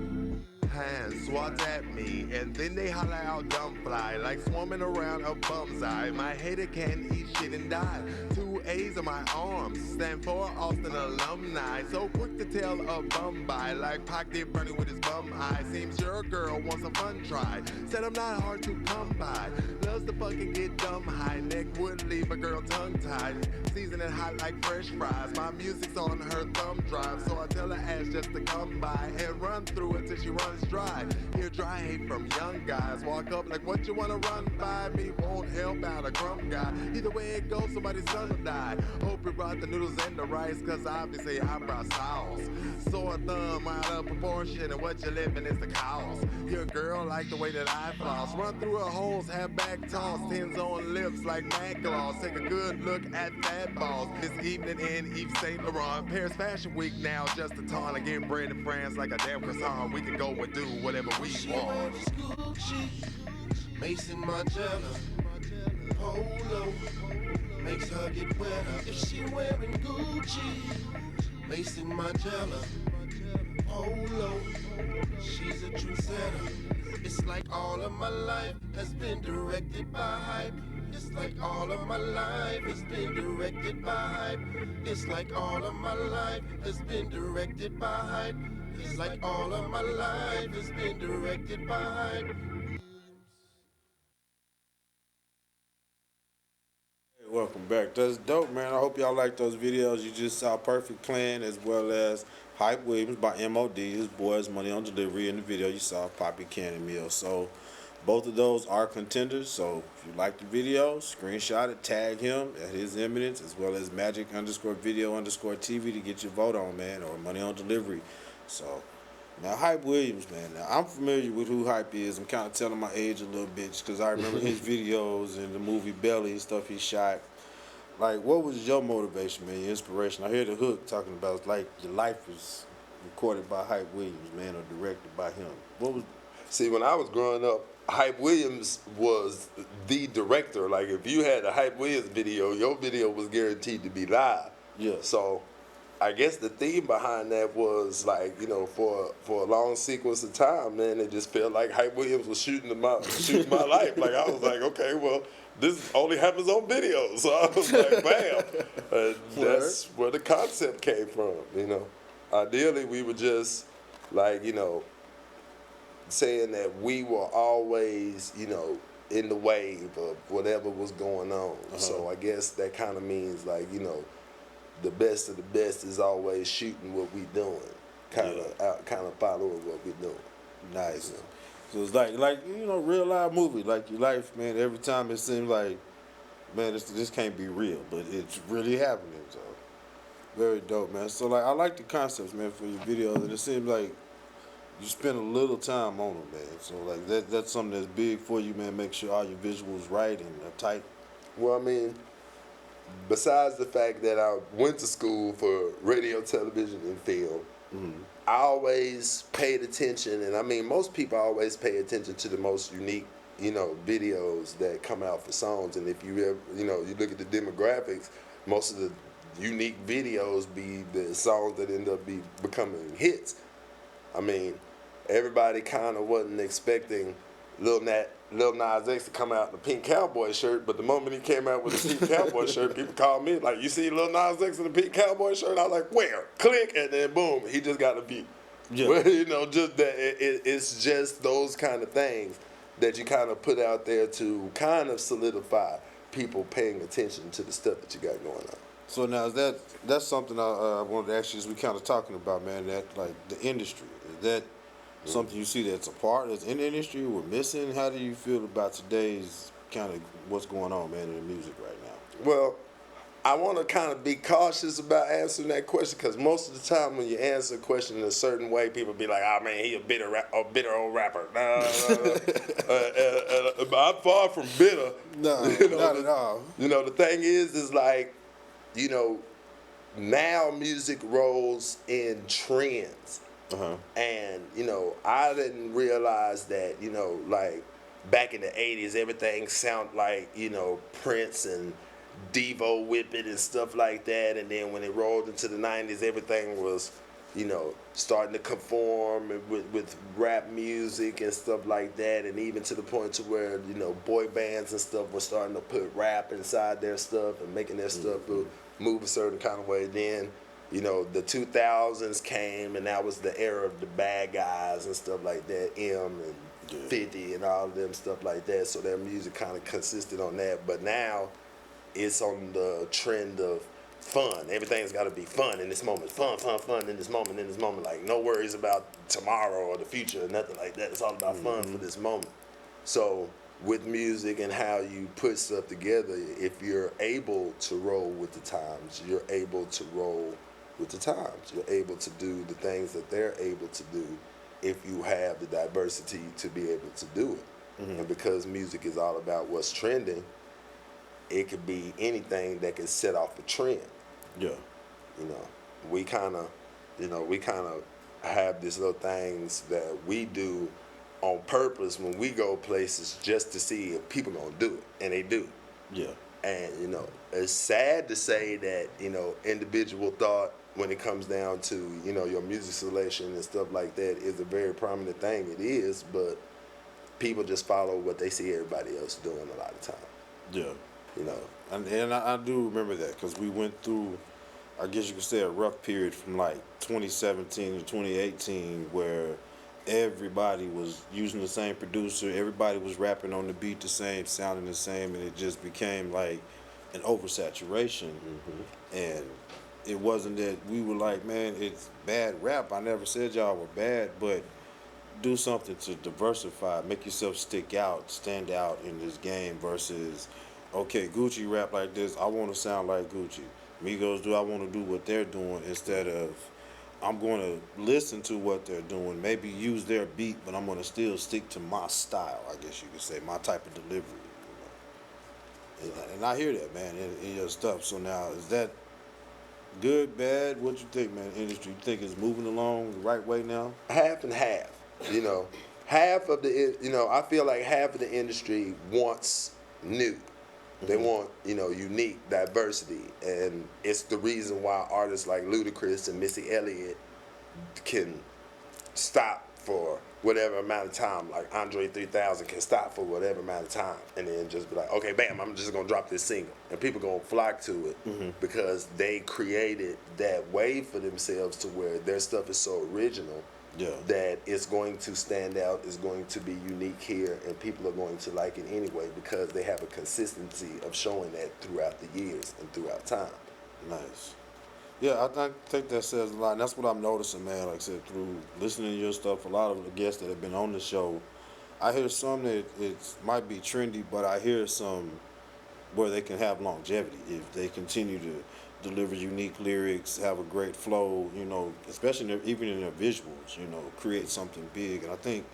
Hands swat at me, and then they holler out dumb fly, like swarming around a bum's eye. My hater can eat shit and die. 2 A's on my arms stand for Austin alumni. So quick to tell a bum by, like Pac did Bernie with his bum eye. Seems your girl wants a fun try. Said I'm not hard to come by. Loves to fucking get dumb high. Neck would leave a girl tongue tied. Season it hot like fresh fries. My music's on her thumb drive, so I tell her ass just to come by and run through it till she runs dry. Hear dry hate from young guys. Walk up like, what you wanna run by? Me won't help out a crumb guy. Either way it goes, somebody's son will die. Hope you brought the noodles and the rice, cause obviously I brought sauce. Sore thumb out of proportion, and what you living is the cause. Your girl like the way that I floss. Run through her holes, have back toss. Tens on lips like Mac Gloss. Take a good look at fat balls. This evening in Yves Saint Laurent. Paris Fashion Week now, just a ton. I get bread in France like a damn croissant. We can go and do whatever we want. Gucci, Mason Margiela, Polo, makes her get wetter. If she wearing Gucci, Mason Margiela, Polo, she's a trendsetter. It's like all of my life has been directed by hype. It's like all of my life has been directed by hype. It's like all of my life has been directed by hype. It's like all of my life has been directed by hype. Hey, welcome back. That's dope, man. I hope y'all like those videos. You just saw Perfect Plan as well as Hype Williams by MOD. His boys Money on Delivery. In the video you saw Poppy Cannon Mill. So Both of those are contenders, so if you like the video, screenshot it, tag him at his eminence, as well as magic_video_TV to get your vote on, man, or money on delivery. So, now, Hype Williams, man. Now, I'm familiar with who Hype is. I'm kind of telling my age a little bit because I remember his videos and the movie Belly and stuff he shot. Like, what was your motivation, man, your inspiration? I hear the hook talking about, like, your life was recorded by Hype Williams, man, or directed by him. What was... See, when I was growing up, Hype Williams was the director. Like, if you had a Hype Williams video, your video was guaranteed to be live. Yeah. So, I guess the theme behind that was, like, you know, for a long sequence of time, man, it just felt like Hype Williams was shooting my life. Like, I was like, okay, well, this only happens on video. So I was like, bam. That's where the concept came from, you know. Ideally, we were just, like, you know, saying that we were always, you know, in the wave of whatever was going on. So I guess that kind of means, like, you know, the best of the best is always shooting what we doing, kind of following what we doing. Nice. You know? So it's like you know, real life movie, like your life, man. Every time it seems like, man, this can't be real, but it's really happening. So very dope, man. So like, I like the concepts, man, for your videos, and it seems like you spend a little time on them, man. So like that's something that's big for you, man. Make sure all your visuals right and tight. Well, I mean, besides the fact that I went to school for radio, television, and film, I always paid attention, and I mean, most people always pay attention to the most unique, you know, videos that come out for songs. And if you ever, you know, you look at the demographics, most of the unique videos be the songs that end up becoming hits. I mean, everybody kind of wasn't expecting Lil Nas X to come out in a pink cowboy shirt, but the moment he came out with a pink cowboy shirt, people called me like, "You see Lil Nas X in a pink cowboy shirt?" I was like, "Where?" Click, and then boom, he just got a view. Yeah. Well, you know, just that it's just those kind of things that you kind of put out there to kind of solidify people paying attention to the stuff that you got going on. So now that's something I wanted to ask you as we kind of talking about, man, that like the industry. Is that something you see that's a part that's in the industry we're missing? How do you feel about today's kind of what's going on, man, in the music right now? Well, I want to kind of be cautious about answering that question because most of the time when you answer a question in a certain way, people be like, "Oh man, he a bitter old rapper." I'm far from bitter. No, you know, not at all. You know, the thing is like, you know, now music rolls in trends. And, you know, I didn't realize that, you know, like back in the 80s, everything sounded like, you know, Prince and Devo Whip It and stuff like that. And then when it rolled into the 90s, everything was, you know, starting to conform with rap music and stuff like that. And even to the point to where, you know, boy bands and stuff were starting to put rap inside their stuff and making their stuff move a certain kind of way. Then, you know, the 2000s came, and that was the era of the bad guys and stuff like that, M and 50 and all of them stuff like that. So their music kind of consisted on that. But now it's on the trend of fun. Everything's got to be fun in this moment. Fun in this moment. Like, no worries about tomorrow or the future or nothing like that. It's all about fun for this moment. So with music and how you put stuff together, if you're able to roll with the times, you're able to roll with the times. You're able to do the things that they're able to do if you have the diversity to be able to do it. And because music is all about what's trending, it could be anything that can set off a trend. Yeah. You know, we kind of have these little things that we do on purpose when we go places just to see if people gonna do it, and they do. Yeah. And, you know, it's sad to say that, you know, individual thought when it comes down to, you know, your music selection and stuff like that is a very prominent thing. It is, but people just follow what they see everybody else doing a lot of time. Yeah. You know. And I do remember that because we went through, I guess you could say, a rough period from like 2017 to 2018 where everybody was using the same producer, everybody was rapping on the beat the same, sounding the same, and it just became like an oversaturation. And it wasn't that we were like, man, it's bad rap. I never said y'all were bad, but do something to diversify, make yourself stick out, stand out in this game versus, okay, Gucci rap like this, I want to sound like Gucci. Migos do, I want to do what they're doing instead of, I'm going to listen to what they're doing, maybe use their beat, but I'm going to still stick to my style, I guess you could say, my type of delivery. You know? And I hear that, man, in your stuff. So now, is that good, bad? What you think, man, industry? You think it's moving along the right way now? Half and half, you know. Half of the, you know, I feel like half of the industry wants new. They want, you know, unique diversity, and it's the reason why artists like Ludacris and Missy Elliott can stop for whatever amount of time, like Andre 3000 can stop for whatever amount of time, and then just be like, okay, bam, I'm just gonna drop this single, and people gonna flock to it because they created that wave for themselves to where their stuff is so original. That it's going to stand out, it's going to be unique here, and people are going to like it anyway because they have a consistency of showing that throughout the years and throughout time. Nice. Yeah, I think that says a lot, and that's what I'm noticing, man. Like I said, through listening to your stuff, a lot of the guests that have been on the show, I hear some that it might be trendy, but I hear some where they can have longevity if they continue to deliver unique lyrics, have a great flow, you know, especially even in their visuals, you know, create something big. And I think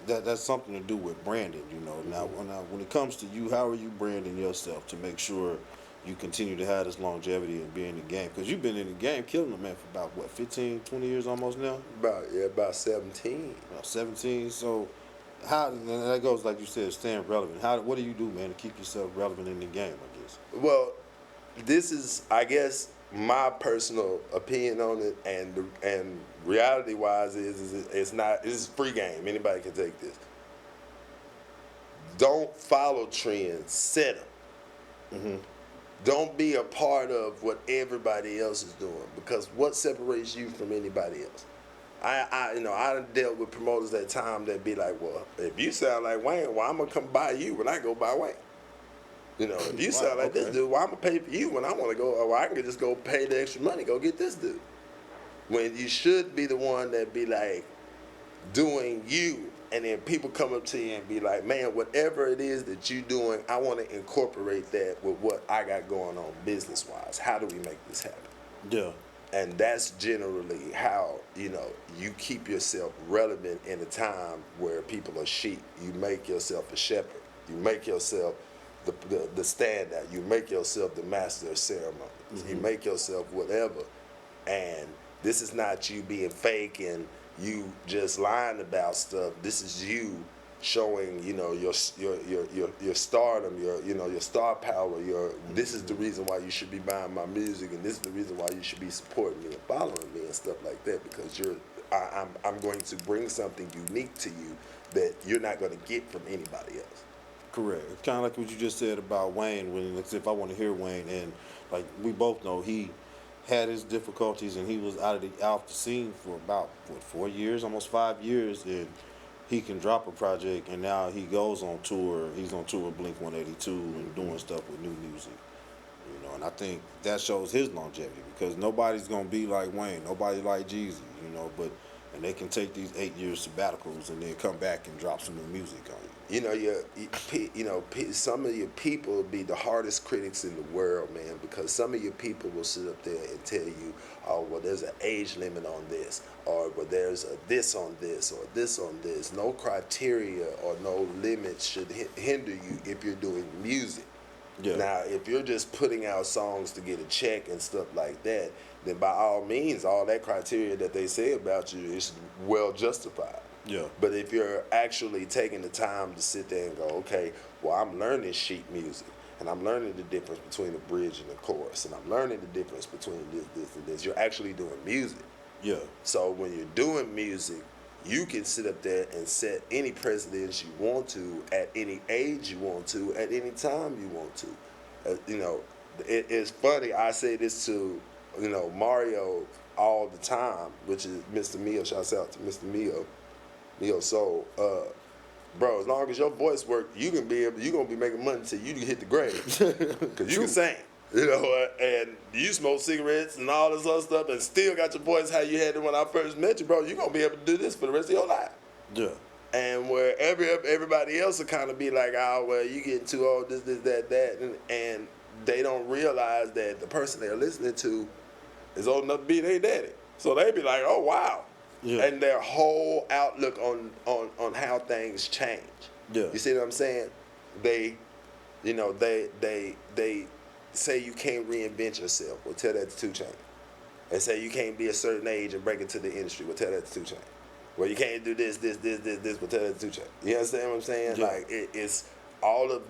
that's something to do with branding, you know. Now, when it comes to you, how are you branding yourself to make sure you continue to have this longevity and be in the game? Because you've been in the game killing it, man, for about, what, 15, 20 years almost now? About 17. About 17. So how, and that goes, like you said, staying relevant. What do you do, man, to keep yourself relevant in the game, I guess? Well, this is, I guess, my personal opinion on it, and reality-wise is it's free game. Anybody can take this. Don't follow trends, set them. Don't be a part of what everybody else is doing, because what separates you from anybody else? I done dealt with promoters at time that be like, well, if you sound like Wayne, well, I'm gonna come buy you when I go buy Wayne. You know, if you sound like this dude, well, I'm gonna pay for you when I want to go, or I can just go pay the extra money, go get this dude. When you should be the one that be like doing you, and then people come up to you and be like, man, whatever it is that you doing, I want to incorporate that with what I got going on business-wise. How do we make this happen? Yeah. And that's generally how, you know, you keep yourself relevant in a time where people are sheep. You make yourself a shepherd. You make yourself the standout. You make yourself the master of ceremonies. You make yourself whatever. And this is not you being fake and you just lying about stuff. This is you showing, you know, your stardom, your star power. This is the reason why you should be buying my music, and this is the reason why you should be supporting me and following me and stuff like that, because I'm going to bring something unique to you that you're not going to get from anybody else. Correct. It's kind of like what you just said about Wayne. When, if I want to hear Wayne, and like we both know, he had his difficulties and he was out the scene for about 4 years, almost 5 years, and he can drop a project, and now he goes on tour. He's on tour with Blink-182 and doing stuff with new music. You know, and I think that shows his longevity, because nobody's gonna be like Wayne, nobody like Jeezy, you know, and they can take these 8 year sabbaticals and then come back and drop some new music on you. You know, some of your people will be the hardest critics in the world, man, because some of your people will sit up there and tell you, oh, well, there's an age limit on this, or well, there's a this on this, or this on this. No criteria or no limits should hinder you if you're doing music. Yeah. Now, if you're just putting out songs to get a check and stuff like that, then by all means, all that criteria that they say about you is well justified. Yeah. But if you're actually taking the time to sit there and go, okay, well, I'm learning sheet music, and I'm learning the difference between the bridge and the chorus, and I'm learning the difference between this, and this. You're actually doing music. Yeah. So when you're doing music, you can sit up there and set any precedents you want to, at any age you want to, at any time you want to. You know, it's funny. I say this to, you know, Mario all the time, which is Mr. Mio. Shouts out to Mr. Mio. So, bro, as long as your voice works, you're gonna be making money until you hit the grave, because you can sing, you know, and you smoke cigarettes and all this other stuff, and still got your voice how you had it when I first met you, bro. You're gonna be able to do this for the rest of your life. Yeah. And where everybody else will kind of be like, oh, well, you getting too old, this, that, and they don't realize that the person they're listening to is old enough to be their daddy. So they be like, oh, wow. Yeah. And their whole outlook on how things change. Yeah. You see what I'm saying? They say you can't reinvent yourself. Well, tell that to 2 Chainz. They say you can't be a certain age and break into the industry. Well, tell that to 2 Chainz. Well, you can't do this. Well, tell that to 2 Chainz. You understand what I'm saying? Yeah. Like, it's all of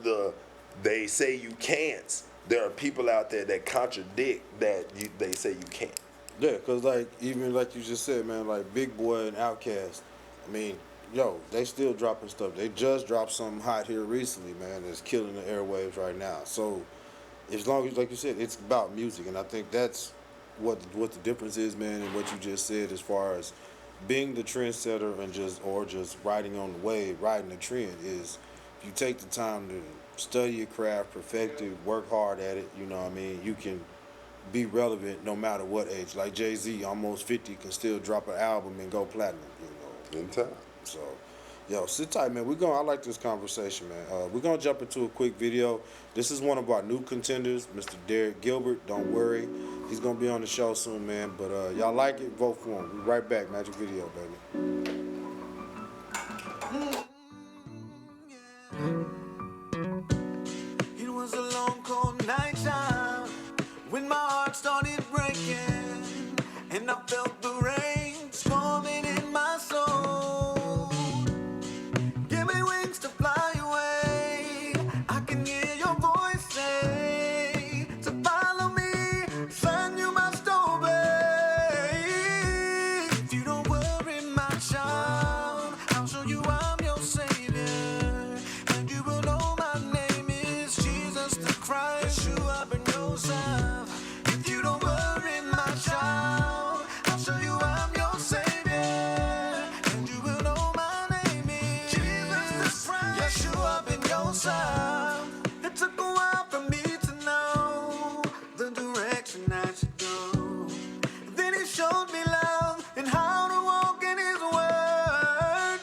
they say you can't. There are people out there that contradict that they say you can't. Yeah, because, like, even like you just said, man, like Big Boy and Outkast, I mean, yo, they still dropping stuff. They just dropped something hot here recently, man, that's killing the airwaves right now. So, as long as, like you said, it's about music, and I think that's what the difference is, man, and what you just said as far as being the trendsetter and just riding on the wave, riding the trend is if you take the time to study your craft, perfect it, work hard at it, you know what I mean, you can be relevant no matter what age. Like Jay-Z, almost 50, can still drop an album and go platinum, you know. In time. So, yo, sit tight, man. I like this conversation, man. We're going to jump into a quick video. This is one of our new contenders, Mr. Derek Gilbert. Don't worry. He's going to be on the show soon, man. But y'all like it, vote for him. We'll be right back. Magic Video, baby. It was a long, cold night time when my heart started breaking and I felt the rain storming in my soul. Give me wings to fly away. I can hear your voice say to follow me, son, you must obey. If you don't worry, my child, I'll show you I'm your savior, and you will know my name is Jesus the Christ. You up in yourself. If you don't worry, my child, I'll show you I'm your savior, and you will know my name is Jesus the Christ. Yes, you up in yourself. It took a while for me to know the direction I should go. Then he showed me love and how to walk in his word.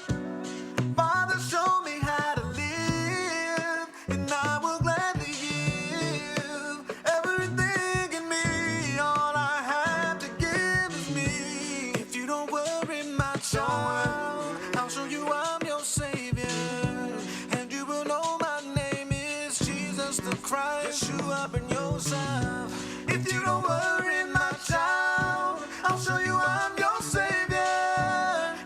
Father, show me how to live, and I will gladly give everything in me. All I have to give is me. If you don't worry, my child, I'll show you I'm your savior, and you will know my name is Jesus the Christ. You up in yourself. If you don't worry, my child, I'll show you I'm your savior,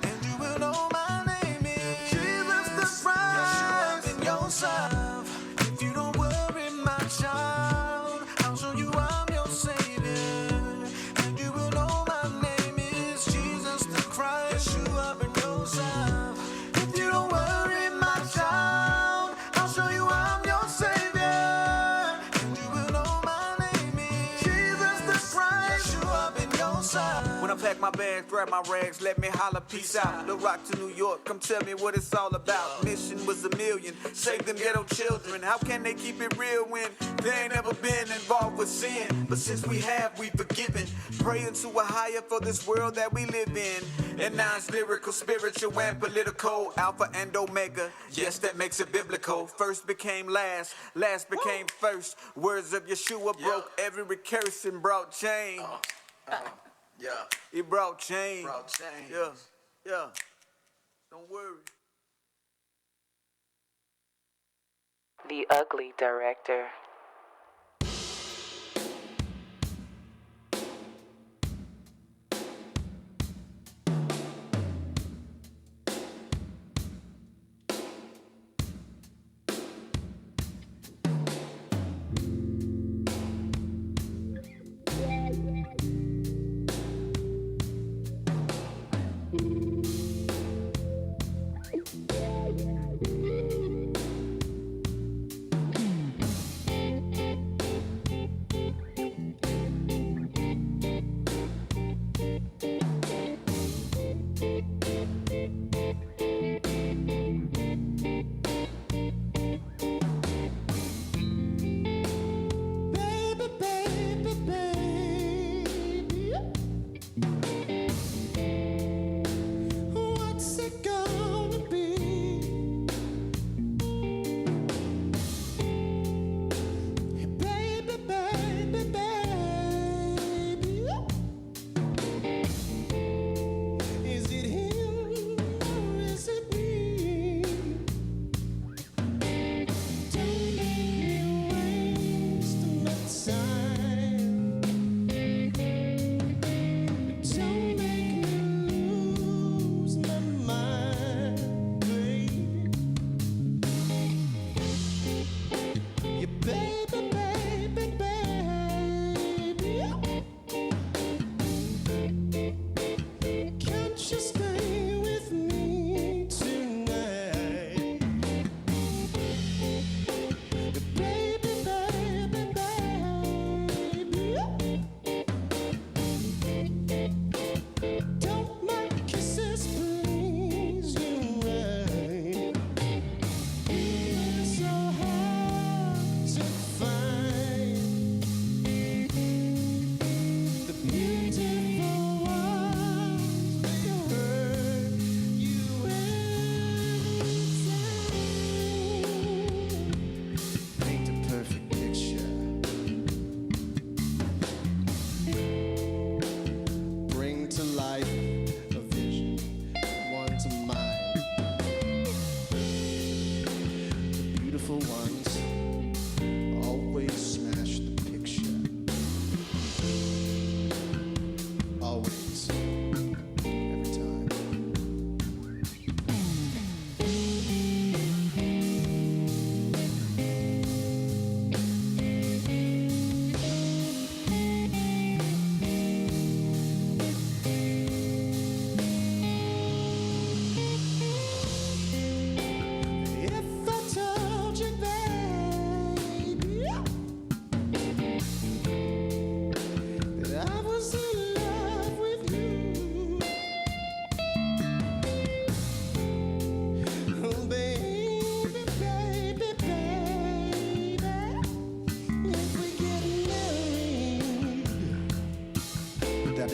and you will know my name is Jesus the Christ. Yes, you up in yourself. If you don't worry, my child, I'll show you I'm your savior, and you will know my name is Jesus the Christ. Yes, you up in yourself. If you don't worry, my child, I'll show you I'm your savior, and you will know my name is Jesus the Christ. Yes, you up in yourself. When I pack my bags, grab my rags, let me holler, peace out. The Rock to New York, come tell me what it's all about. Mission was $1 million, save them ghetto children. How can they keep it real when they ain't never been involved with sin? But since we have, we forgiven. Praying to a higher for this world that we live in. And now it's lyrical, spiritual, and political. Alpha and Omega, yes, that makes it biblical. First became last, last became first. Words of Yeshua broke every curse and brought change. Yeah. It brought change. Yeah. Yeah. Don't worry. The Ugly Director.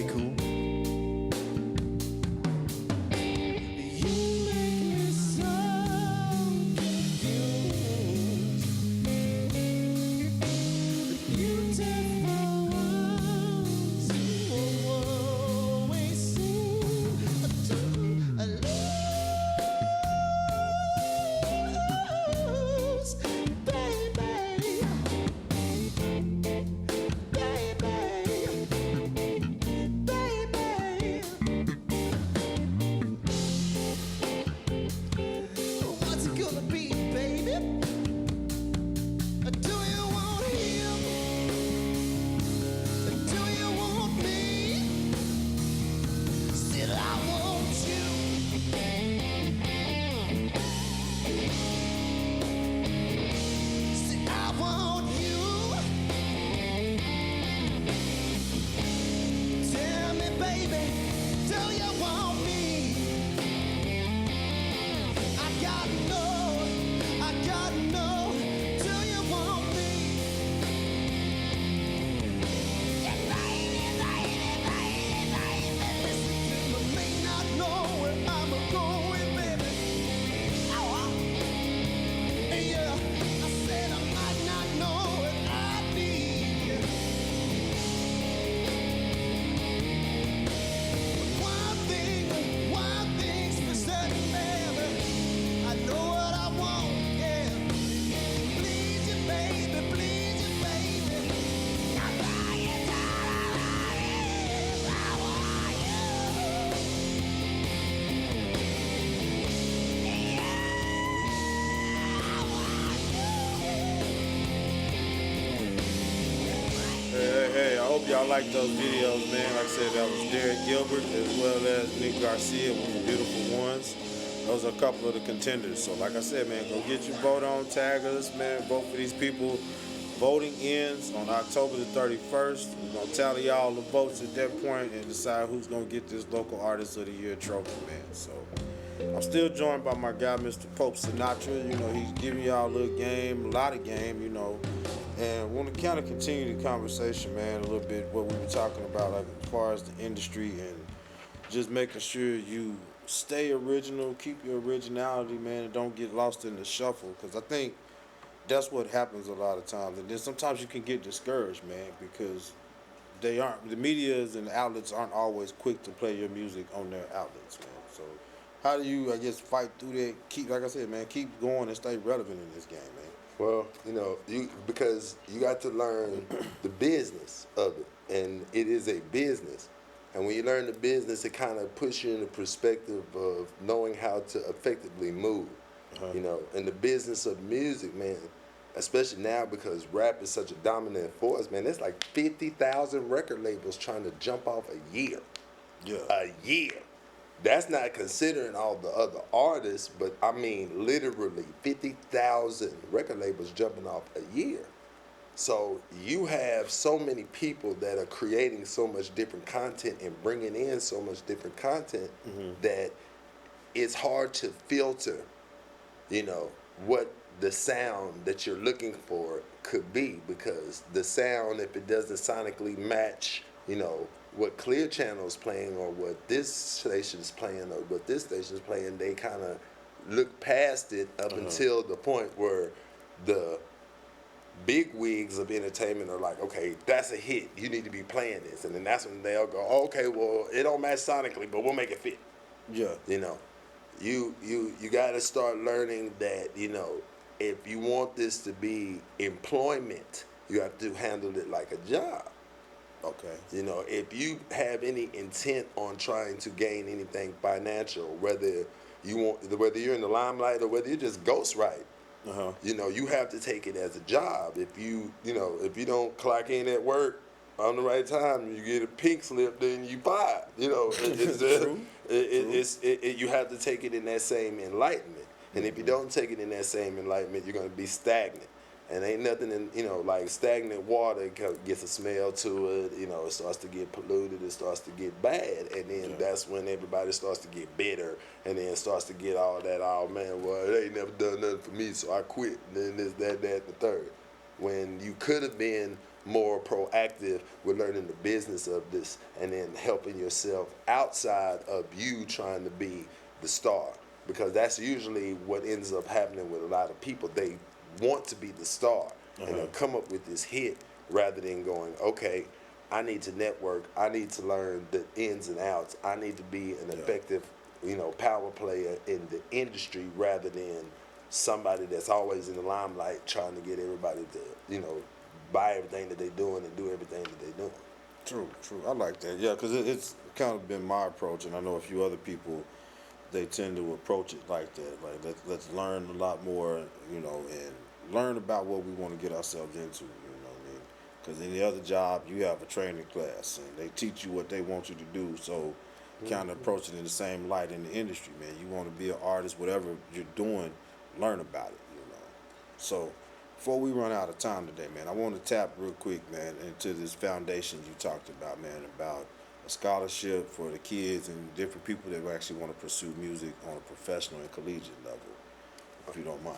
cool. What's it gonna be, baby? Do you want him? Do you want me? Said I want you. Said I want you. Tell me, baby, do you want me? I gotta know, do you want me? Yeah, baby, listen to me, may not know where I'm going, baby. Yeah, I said I might not know what I need. One thing's for certain, baby. I know what I want, yeah. Please you, baby, please you, baby. I'm lying down, I want you. Hey, I hope y'all like those videos, man. Like I said, that was Derek Gilbert as well as Nick Garcia with the Beautiful Ones. Those are a couple of the contenders. So like I said, man, go get your vote on, tag us, man. Vote for these people. Voting ends on October the 31st. We're going to tally all the votes at that point and decide who's going to get this Local Artist of the Year trophy, man. So I'm still joined by my guy, Mr. Pope Sinatra. You know, he's giving y'all a little game, a lot of game, you know. And want to kind of continue the conversation, man, a little bit, what we were talking about, like as far as the industry and just making sure you stay original, keep your originality, man, and don't get lost in the shuffle. Because I think that's what happens a lot of times. And then sometimes you can get discouraged, man, because the medias and the outlets aren't always quick to play your music on their outlets, man. So how do you, I guess, fight through that? Keep, like I said, man, keep going and stay relevant in this game, man. Well, you know, because you got to learn the business of it, and it is a business. And when you learn the business, it kind of puts you in the perspective of knowing how to effectively move. You know, in the business of music, man, especially now because rap is such a dominant force, man, there's like 50,000 record labels trying to jump off a year. Yeah. A year. That's not considering all the other artists, but I mean literally 50,000 record labels jumping off a year. So you have so many people that are creating so much different content and bringing in so much different content that it's hard to filter, you know, what the sound that you're looking for could be, because the sound, if it doesn't sonically match, you know, what Clear Channel's playing or what this station's playing or what this station's playing, they kind of look past it up until the point where the big wigs of entertainment are like, okay, that's a hit. You need to be playing this. And then that's when they'll go, okay, well, it don't match sonically, but we'll make it fit. Yeah. You know, you got to start learning that, you know, if you want this to be employment, you have to handle it like a job. Okay. You know, if you have any intent on trying to gain anything financial, whether you're in the limelight or whether you just ghostwrite, you know, you have to take it as a job. If you don't clock in at work on the right time, you get a pink slip, then you fired. You know, you have to take it in that same enlightenment. And if you don't take it in that same enlightenment, you're going to be stagnant. And ain't nothing in, you know, like stagnant water gets a smell to it, you know, it starts to get polluted, it starts to get bad. And then that's when everybody starts to get bitter and then starts to get all that, oh man, well, they ain't never done nothing for me, so I quit. And then this, that, and the third. When you could have been more proactive with learning the business of this and then helping yourself outside of you trying to be the star. Because that's usually what ends up happening with a lot of people. They want to be the star and they'll come up with this hit rather than going, okay, I need to network, I need to learn the ins and outs, I need to be an effective, power player in the industry rather than somebody that's always in the limelight trying to get everybody to, buy everything that they're doing and do everything that they're doing. True. I like that. Yeah, because it's kind of been my approach, and I know a few other people, they tend to approach it like that. Like, let's learn a lot more, and learn about what we want to get ourselves into, what I mean? Because in the other job, you have a training class, and they teach you what they want you to do, so kind of approach it in the same light in the industry, man. You want to be an artist, whatever you're doing, learn about it, So, before we run out of time today, man, I want to tap real quick, man, into this foundation you talked about, man, about a scholarship for the kids and different people that actually want to pursue music on a professional and collegiate level, if you don't mind.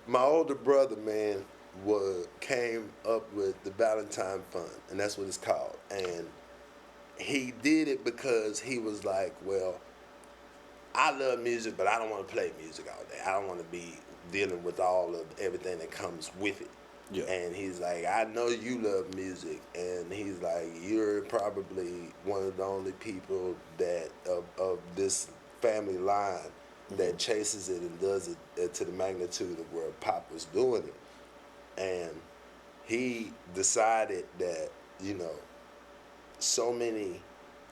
My older brother, man, came up with the Valentine Fund, and that's what it's called. And he did it because he was like, well, I love music, but I don't want to play music all day. I don't want to be dealing with all of everything that comes with it. Yeah. And he's like, I know you love music, and he's like, you're probably one of the only people that of this family line that chases it and does it to the magnitude of where Pop was doing it. And he decided that, so many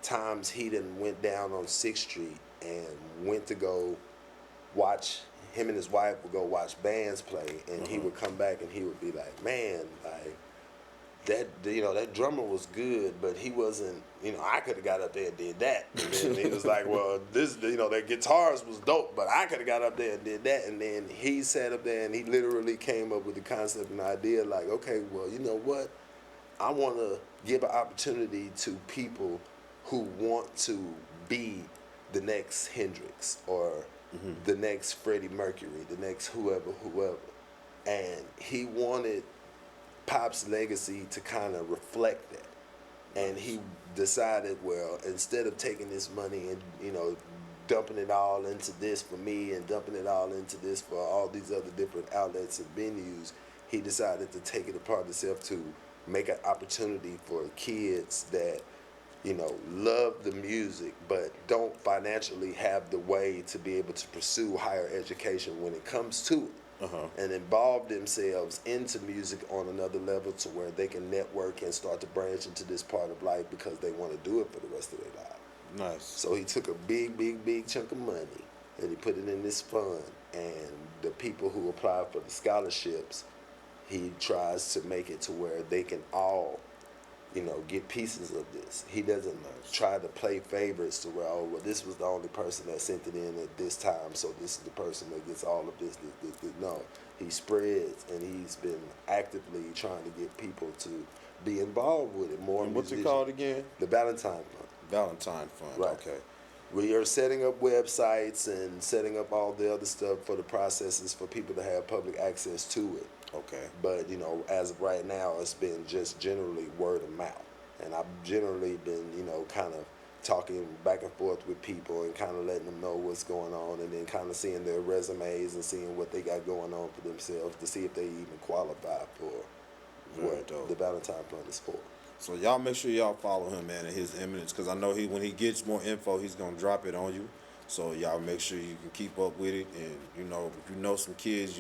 times he done went down on 6th Street and went to go watch, him and his wife would go watch bands play, and he would come back and he would be like, man, like, that drummer was good, but he wasn't, I could have got up there and did that. And then he was like, well, that guitarist was dope, but I could have got up there and did that. And then he sat up there and he literally came up with the concept and idea like, okay, well, you know what? I want to give an opportunity to people who want to be the next Hendrix or the next Freddie Mercury, the next whoever. And he wanted Pop's legacy to kind of reflect that. And he decided, well, instead of taking this money and, dumping it all into this for me and dumping it all into this for all these other different outlets and venues, he decided to take it upon himself to make an opportunity for kids that, love the music but don't financially have the way to be able to pursue higher education when it comes to it. And involve themselves into music on another level to where they can network and start to branch into this part of life because they want to do it for the rest of their life. Nice. So he took a big chunk of money and he put it in this fund, and the people who apply for the scholarships, he tries to make it to where they can all, get pieces of this. He doesn't try to play favorites to where, oh, well, this was the only person that sent it in at this time, so this is the person that gets all of this. No, he spreads, and he's been actively trying to get people to be involved with it more. And what's it called again? The Valentine Fund. Valentine Fund, right. Okay. We are setting up websites and setting up all the other stuff for the processes for people to have public access to it. Okay. But, as of right now, it's been just generally word of mouth. And I've generally been, kind of talking back and forth with people and kind of letting them know what's going on, and then kind of seeing their resumes and seeing what they got going on for themselves to see if they even qualify for what the Valentine Fund is for. So y'all make sure y'all follow him, man, at his eminence, because I know when he gets more info, he's going to drop it on you. So y'all make sure you can keep up with it. And, if you know some kids,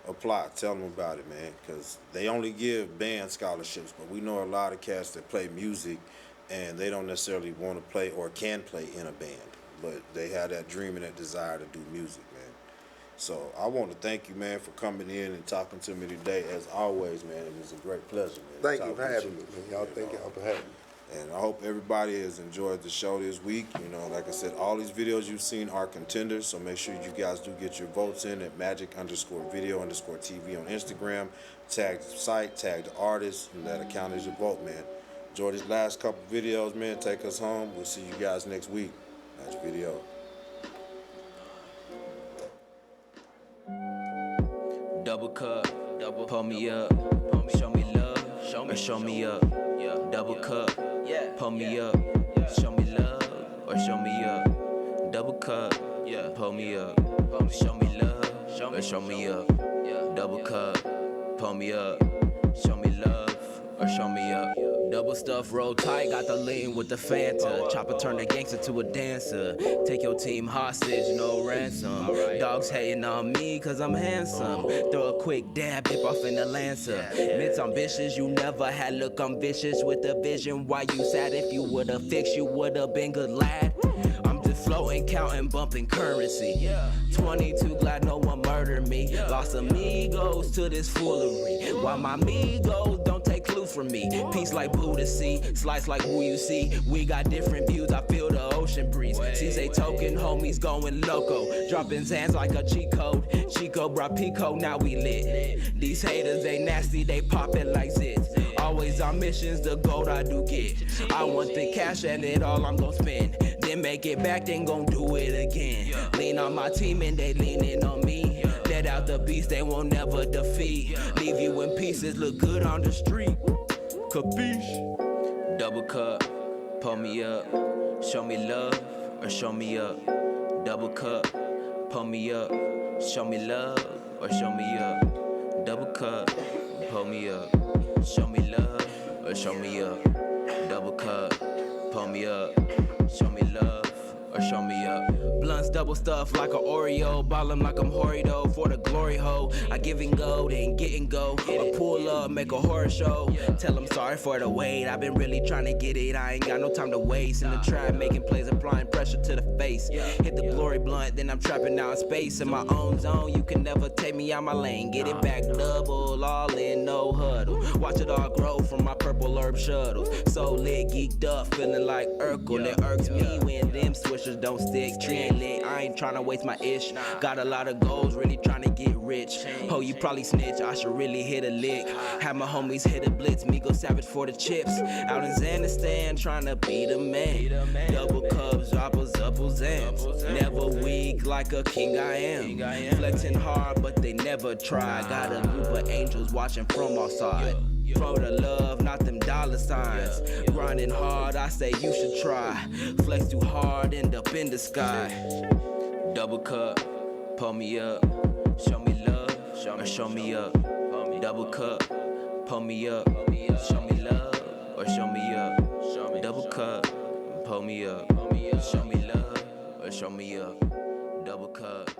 apply. Tell them about it, man, because they only give band scholarships, but we know a lot of cats that play music and they don't necessarily want to play or can play in a band, but they have that dream and that desire to do music, man. So I want to thank you, man, for coming in and talking to me today. As always, man, it was a great pleasure, man. Thank you for having me, man. Y'all thank y'all for having me. And I hope everybody has enjoyed the show this week. Like I said, all these videos you've seen are contenders, so make sure you guys do get your votes in at magic_video_TV on Instagram. Tag the site, tag the artist, and that account is your vote, man. Enjoy these last couple videos, man. Take us home. We'll see you guys next week. Magic Video. Double cup, pull me up, show me love. or show me up. Double cup, pull me up. Show me love or show me up. Double cup, pull me up. Show me love or show me up. Double cup, pull me up. Show me love or show me up. Double stuff, roll tight, got the lean with the Fanta. Chopper turn the gangster to a dancer. Take your team hostage, no ransom. Dogs hating on me cause I'm handsome. Throw a quick dab, dip off in the Lancer. Mitts ambitious, you never had look ambitious with a vision. Why you sad? If you would've fixed, you would've been good lad. I'm just floating, counting, bumping currency. 22, glad no one murdered me. Lost amigos to this foolery. While my amigos don't take clues from me. Peace like Buddha see, slice like who you see. We got different views, I feel the ocean breeze. Say token, homies going loco. Dropping hands like a cheat code. Chico brought Pico, now we lit. These haters, they nasty, they poppin' like zits. Always on missions, the gold I do get. I want the cash and it all I'm gon' spend. Then make it back, then gon' do it again. Lean on my team and they leaning on me. Let out the beast, they won't never defeat. Leave you in pieces, look good on the street. Capiche? Double cup, pull me up. Show me love or show me up. Double cup, pull me up. Show me love or show me up. Double cup, pull me up. Show me love or show me up. Double cup, pull me up. Show me love or show me up. Blunts double stuff like a Oreo. Ballin' like I'm Horrido for the glory hole. I giving go, then getting go. I pull up, make a horror show. Tell them sorry for the wait. I've been really trying to get it. I ain't got no time to waste. In the trap, making plays, applying pressure to the face. Hit the glory blunt, then I'm trapping out in space. In my own zone, you can never take me out my lane. Get it back double, all in, no huddle. Watch it all grow from my purple herb shuttles. So lit, geeked up, feeling like Urkel. It irks me when them swishers don't stick. Tree ain't lit, I ain't tryna waste my ish. Got a lot of goals, really tryna get rich. Oh, you probably snitch, I should really hit a lick. Have my homies hit a blitz, me go savage for the chips. Out in Zanistan, tryna be the man. Double cups, droppers, uppers, Zams. Never weak like a king I am. Flexing hard, but they never try. Got a group of angels watching from outside. For the love, not them dollar signs. Grinding hard, I say you should try. Flex too hard, end up in the sky. Double cup, pull me up. Show me love, or show me up. Double cup, pull me up. Show me love, or show me up. Double cup, pull me up. Show me love, or show me up. Double cup.